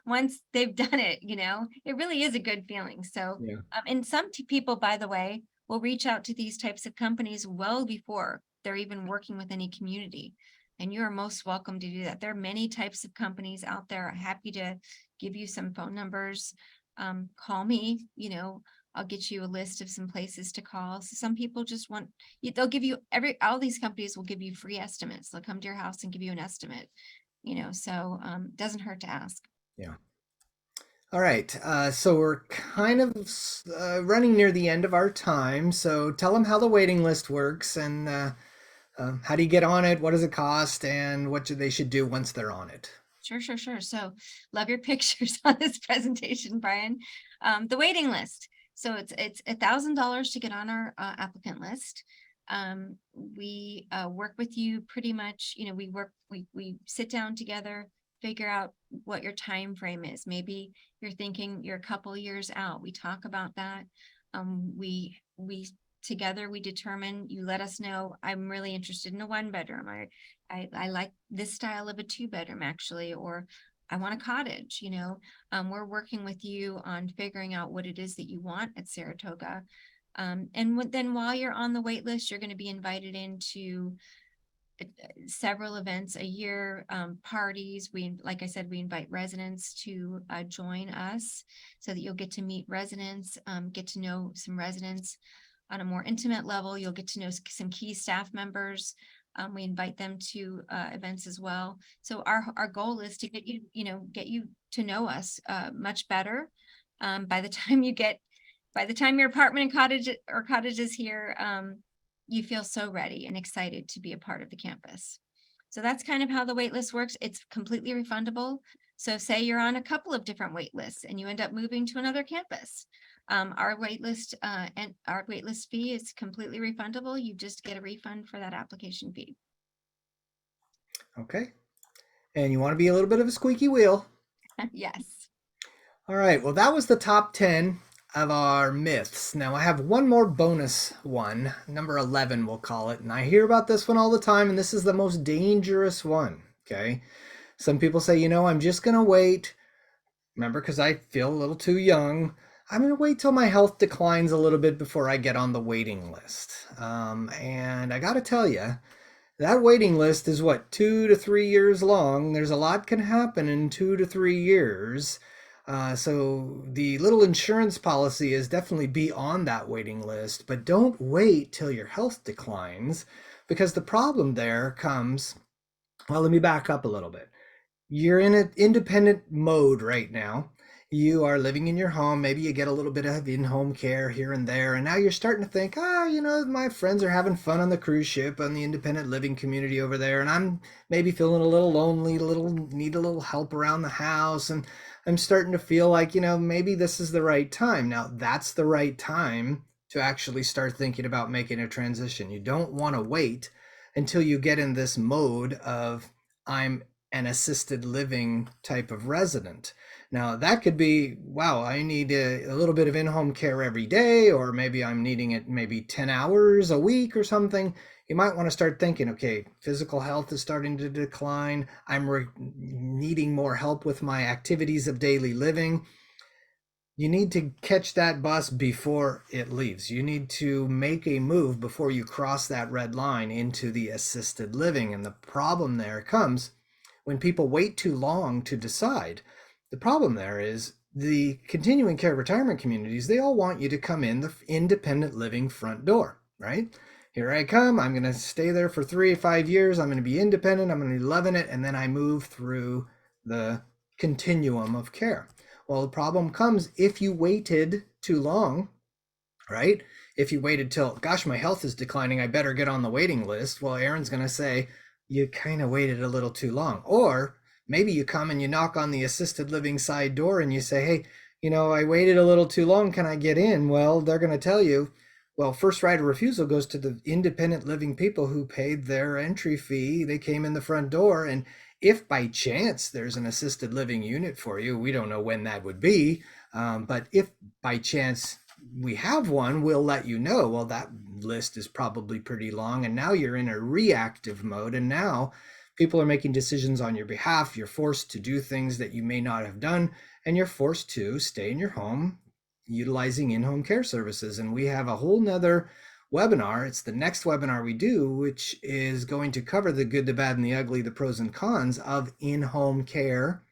once they've done it, it really is a good feeling. So, Yeah. and some people, by the way, will reach out to these types of companies well before they're even working with any community. And you are most welcome to do that. There are many types of companies out there. I'm happy to give you some phone numbers. Call me, I'll get you a list of some places to call. So some people just want, they'll give you all these companies will give you free estimates. They'll come to your house and give you an estimate, so doesn't hurt to ask. Yeah. All right. So we're kind of running near the end of our time. So tell them how the waiting list works, and how do you get on it? What does it cost? And what they should do once they're on it? Sure. So love your pictures on this presentation, Brian. The waiting list. So it's $1,000 to get on our applicant list. We work with you pretty much, we sit down together, figure out what your time frame is. Maybe you're thinking you're a couple years out. We talk about that. We together we determine, you let us know, I'm really interested in a 1-bedroom. I like this style of a 2-bedroom actually, or I want a cottage, we're working with you on figuring out what it is that you want at Saratoga. And then while you're on the wait list, you're going to be invited into several events a year, parties. Like I said, we invite residents to join us so that you'll get to meet residents, get to know some residents on a more intimate level. You'll get to know some key staff members. We invite them to events as well. So our goal is to get you to know us much better. By the time your apartment and cottage is here, you feel so ready and excited to be a part of the campus. So that's kind of how the wait list works. It's completely refundable. So say you're on a couple of different wait lists and you end up moving to another campus. Our wait list and our wait list fee is completely refundable. You just get a refund for that application fee. Okay. And you want to be a little bit of a squeaky wheel. Yes. All right. Well, that was the top 10 of our myths. Now, I have one more bonus one, number 11, we'll call it. And I hear about this one all the time, and this is the most dangerous one. Okay. Some people say, I'm just going to wait. Remember, because I feel a little too young. I'm going to wait till my health declines a little bit before I get on the waiting list. And I got to tell you, that waiting list is what, 2 to 3 years long. There's a lot can happen in 2 to 3 years. So the little insurance policy is definitely be on that waiting list, but don't wait till your health declines, because the problem there comes. Well, let me back up a little bit. You're in an independent mode right now. You are living in your home. Maybe you get a little bit of in-home care here and there. And now you're starting to think, my friends are having fun on the cruise ship on the independent living community over there. And I'm maybe feeling a little lonely, need a little help around the house. And I'm starting to feel like, maybe this is the right time. Now, that's the right time to actually start thinking about making a transition. You don't want to wait until you get in this mode of, I'm an assisted living type of resident. Now, that could be, wow, I need a little bit of in-home care every day, or maybe I'm needing it maybe 10 hours a week or something. You might want to start thinking, okay, physical health is starting to decline. I'm needing more help with my activities of daily living. You need to catch that bus before it leaves. You need to make a move before you cross that red line into the assisted living. And the problem there comes when people wait too long to decide. The problem there is the continuing care retirement communities, they all want you to come in the independent living front door, right? Here I come. I'm going to stay there for 3 or 5 years. I'm going to be independent. I'm going to be loving it. And then I move through the continuum of care. Well, the problem comes if you waited too long, right? If you waited till, gosh, my health is declining, I better get on the waiting list. Well, Erin's going to say, you kind of waited a little too long. Or maybe you come and you knock on the assisted living side door and you say, hey, I waited a little too long. Can I get in? Well, they're going to tell you, well, first right of refusal goes to the independent living people who paid their entry fee. They came in the front door. And if by chance there's an assisted living unit for you, we don't know when that would be. But if by chance we have one, we'll let you know. Well, that list is probably pretty long. And now you're in a reactive mode. And now people are making decisions on your behalf. You're forced to do things that you may not have done. And you're forced to stay in your home utilizing in-home care services. And we have a whole nother webinar. It's the next webinar we do, which is going to cover the good, the bad, and the ugly, the pros and cons of in-home care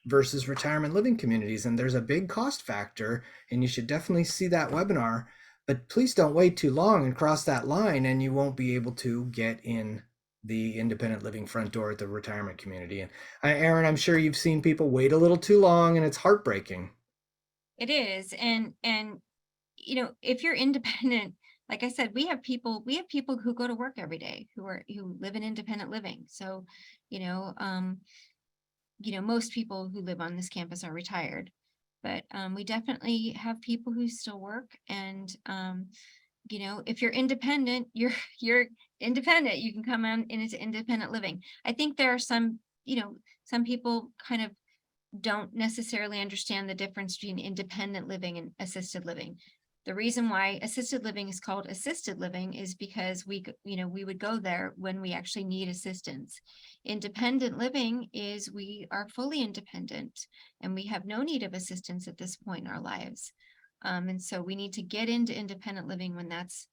versus retirement living communities. And there's a big cost factor, and you should definitely see that webinar. But please don't wait too long and cross that line, and you won't be able to get in the independent living front door at the retirement community. And Erin, I'm sure you've seen people wait a little too long, and it's heartbreaking. It is. And if you're independent, like I said, we have people who go to work every day who live in independent living. So, you know, um, most people who live on this campus are retired, but we definitely have people who still work. And if you're independent, you're independent. You can come on into independent living. I think there are some people kind of don't necessarily understand the difference between independent living and assisted living. The reason why assisted living is called assisted living is because we would go there when we actually need assistance. Independent living is we are fully independent and we have no need of assistance at this point in our lives. And so we need to get into independent living when that's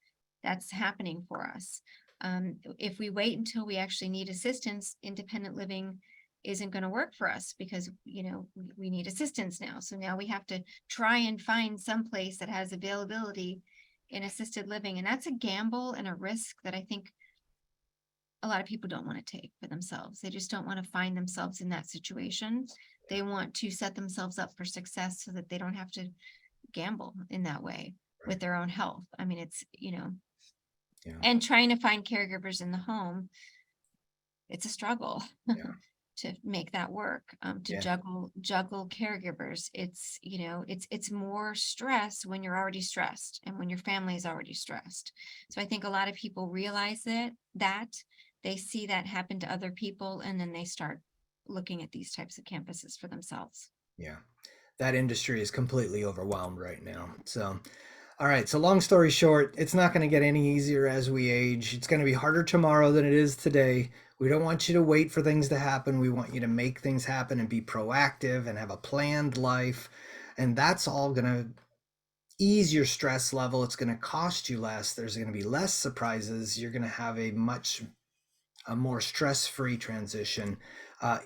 happening for us. If we wait until we actually need assistance, independent living isn't going to work for us because we need assistance now. So now we have to try and find some place that has availability in assisted living, and that's a gamble and a risk that I think a lot of people don't want to take for themselves. They just don't want to find themselves in that situation. They want to set themselves up for success so that they don't have to gamble in that way with their own health. I mean, it's Yeah. And trying to find caregivers in the home, it's a struggle Yeah. to make that work, to Yeah. juggle caregivers. It's, it's more stress when you're already stressed and when your family is already stressed. So I think a lot of people realize that they see that happen to other people, and then they start looking at these types of campuses for themselves. Yeah. That industry is completely overwhelmed right now. So, all right. So, long story short, it's not going to get any easier as we age. It's going to be harder tomorrow than it is today. We don't want you to wait for things to happen. We want you to make things happen and be proactive and have a planned life. And that's all going to ease your stress level. It's going to cost you less. There's going to be less surprises. You're going to have a more stress-free transition.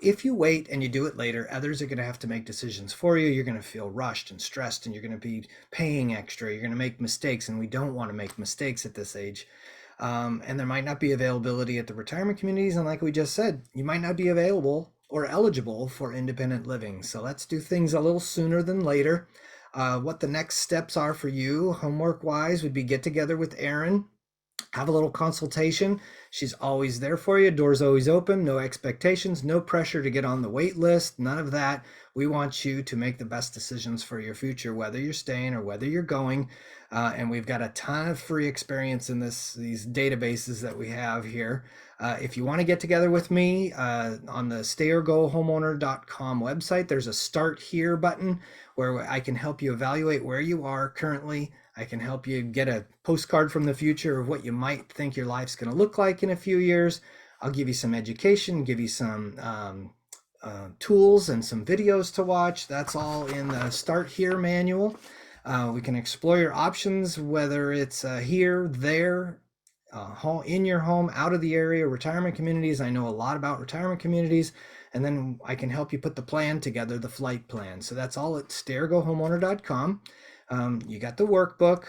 If you wait and you do it later, others are going to have to make decisions for you. You're going to feel rushed and stressed, and you're going to be paying extra. You're going to make mistakes, and we don't want to make mistakes at this age. And there might not be availability at the retirement communities. And like we just said, you might not be available or eligible for independent living. So let's do things a little sooner than later. What the next steps are for you, homework wise, would be get together with Erin, have a little consultation. She's always there for you. Doors always open. No expectations, no pressure to get on the wait list. None of that. We want you to make the best decisions for your future, whether you're staying or whether you're going. And we've got a ton of free experience in these databases that we have here. If you want to get together with me on the stayergohomeowner.com website, there's a start here button where I can help you evaluate where you are currently. I can help you get a postcard from the future of what you might think your life's going to look like in a few years. I'll give you some education, give you some tools and some videos to watch. That's all in the Start Here manual. We can explore your options, whether it's here, there, in your home, out of the area, retirement communities. I know a lot about retirement communities, and then I can help you put the plan together, the flight plan. So that's all at stayergohomeowner.com. You got the workbook,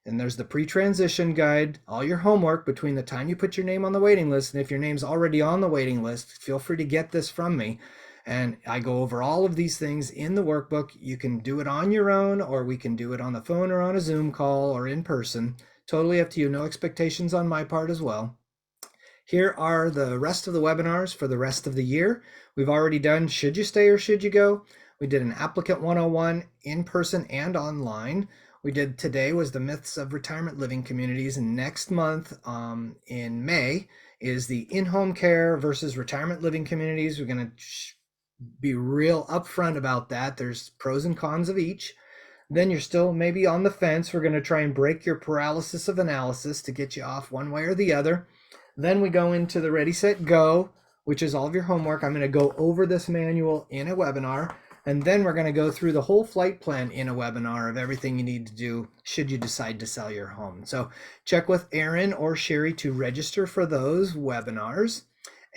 and there's the pre-transition guide, all your homework between the time you put your name on the waiting list. And if your name's already on the waiting list, feel free to get this from me. And I go over all of these things in the workbook. You can do it on your own, or we can do it on the phone or on a Zoom call or in person. Totally up to you. No expectations on my part as well. Here are the rest of the webinars for the rest of the year. We've already done Should You Stay or Should You Go? We did an Applicant 101 in person and online. We did today was the Myths of Retirement Living Communities. And next month in May is the in-home care versus retirement living communities. We're going to be real upfront about that. There's pros and cons of each. Then you're still maybe on the fence. We're going to try and break your paralysis of analysis to get you off one way or the other. Then we go into the Ready, Set, Go, which is all of your homework. I'm going to go over this manual in a webinar, and then we're going to go through the whole flight plan in a webinar of everything you need to do should you decide to sell your home. So check with Erin or Sherry to register for those webinars.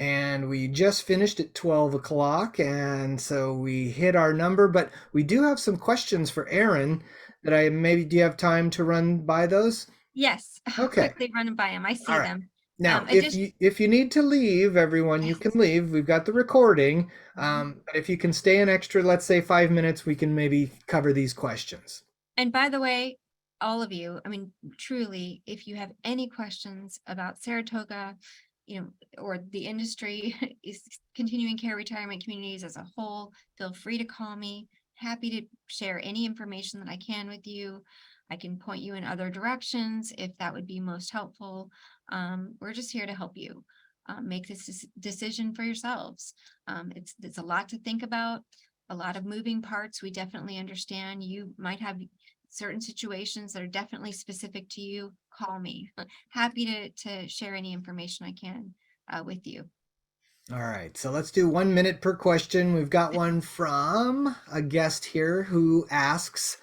And we just finished at 12 o'clock, and so we hit our number, but we do have some questions for Erin that do you have time to run by those? Yes, Okay. quickly running by them. I All see right. them. Now, I just, if you need to leave, everyone, you can leave. We've got the recording. But if you can stay an extra, let's say 5 minutes, we can maybe cover these questions. and by the way, all of you, I mean, truly, if you have any questions about Saratoga, or the industry is continuing care retirement communities as a whole, feel free to call me. Happy to share any information that I can with you. I can point you in other directions if that would be most helpful. We're just here to help you make this decision for yourselves. It's a lot to think about, a lot of moving parts. We definitely understand. You might have certain situations that are definitely specific to you. Call me. Happy to share any information I can with you. All right, so let's do 1 minute per question. We've got one from a guest here who asks,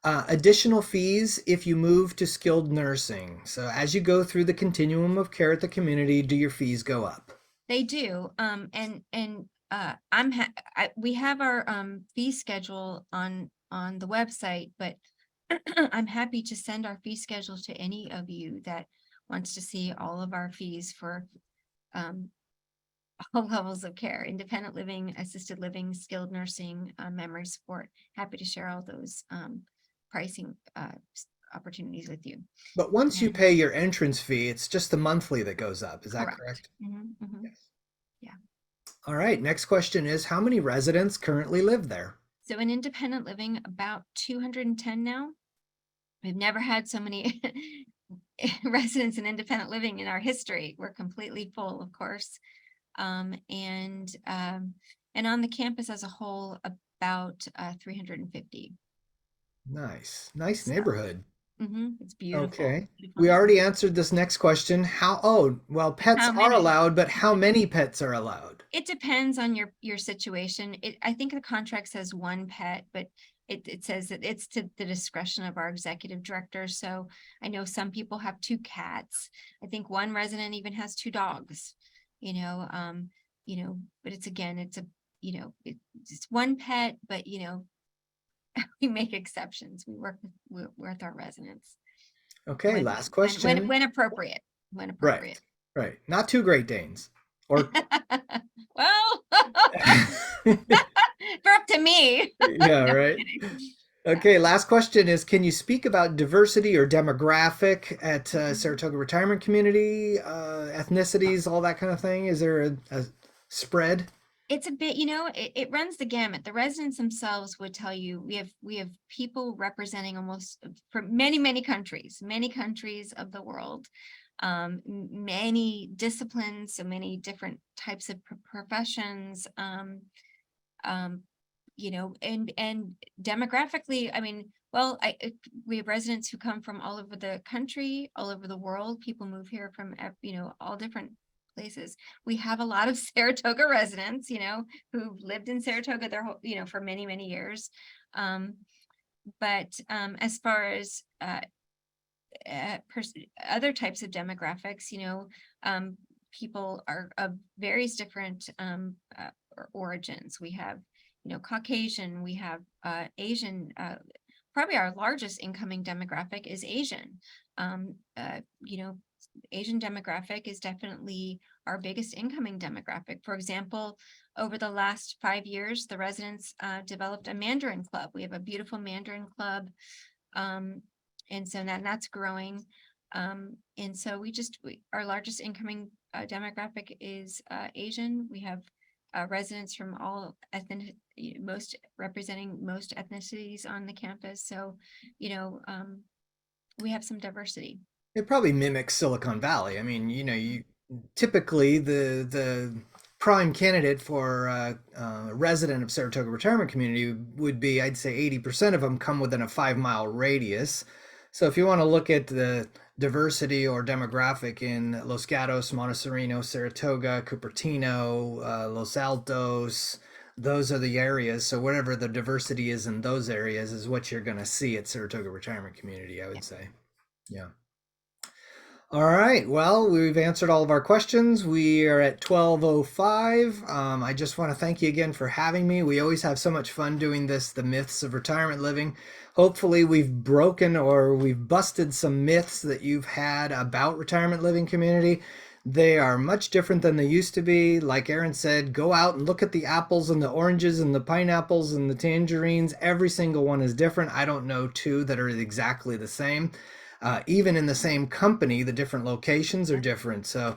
additional fees if you move to skilled nursing. So as you go through the continuum of care at the community, do your fees go up? They do. We have our fee schedule on the website, but I'm happy to send our fee schedule to any of you that wants to see all of our fees for all levels of care: independent living, assisted living, skilled nursing, memory support. Happy to share all those pricing opportunities with you. But once you And pay your entrance fee, it's just the monthly that goes up. Is that correct. correct? Yes. Yeah. All right. Next question is, how many residents currently live there? So in independent living, about 210 now. We've never had so many residents in independent living in our history. We're completely full, of course. And on the campus as a whole, about 350. Nice So neighborhood. it's beautiful, Okay. beautiful We already neighborhood. answered this next question. Well, pets How are many? allowed, but how many pets are allowed? It depends on your situation. I think the contract says one pet, but it says that it's to the discretion of our executive director. So I know some people have two cats. I think one resident even has two dogs, you know, but it's again, it's one pet, but we make exceptions. We work with our residents Okay, last question. when appropriate, when Right, appropriate. right. Not two Great Danes. Or Well, for up to me. yeah, No, right. kidding. Yeah. Okay, last question is, can you speak about diversity or demographic at Mhm. Saratoga Retirement Community, ethnicities, all that kind of thing? Is there a spread? It's a bit, it runs the gamut. The residents themselves would tell you we have people representing almost from many countries of the world, many disciplines, so many different types of professions, um, and demographically, I mean, well, we have residents who come from all over the country, all over the world. People move here from, all different places. We have a lot of Saratoga residents, who've lived in Saratoga their whole, for many, many years. Um, but as far as other types of demographics, people are of various different origins. We have, Caucasian, we have Asian. Probably our largest incoming demographic is Asian. Um, uh, you know, Asian demographic is definitely our biggest incoming demographic. For example, over the last 5 years, the residents developed a Mandarin club. We have a beautiful Mandarin club, um, and so now that's growing. And so our largest incoming demographic is Asian. We have residents from all most representing most ethnicities on the campus. So, we have some diversity. It probably mimics Silicon Valley. I mean, you typically the prime candidate for a resident of Saratoga Retirement Community would be, I'd say, 80% of them come within a 5 mile radius. So if you want to look at the diversity or demographic in Los Gatos, Montessorino, Saratoga, Cupertino, Los Altos, those are the areas. So whatever the diversity is in those areas is what you're going to see at Saratoga Retirement Community, I Yeah. would say. Yeah. All right. Well, we've answered all of our questions. We are at 12:05. I just want to thank you again for having me. We always have so much fun doing this, the myths of retirement living. Hopefully, we've broken or we've busted some myths that you've had about retirement living community. They are much different than they used to be. Like Erin said, go out and look at the apples and the oranges and the pineapples and the tangerines. Every single one is different. I don't know two that are exactly the same. Even in the same company, the different locations are different. So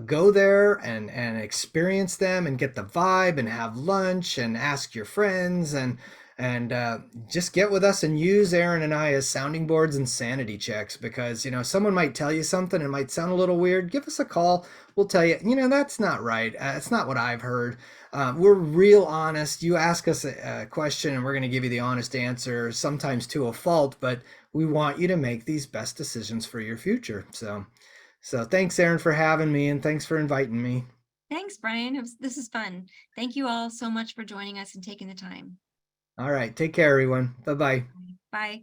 go there and experience them and get the vibe and have lunch and ask your friends and just get with us and use Erin and I as sounding boards and sanity checks, because someone might tell you something, it might sound a little weird. Give us a call. We'll tell you, that's not right. It's not what I've heard. We're real honest. You ask us a question and we're going to give you the honest answer, sometimes to a fault, but we want you to make these best decisions for your future. So thanks, Erin, for having me, and thanks for inviting me. Thanks, Brian. This is fun. Thank you all so much for joining us and taking the time. All right, take care, everyone. Bye bye. Bye.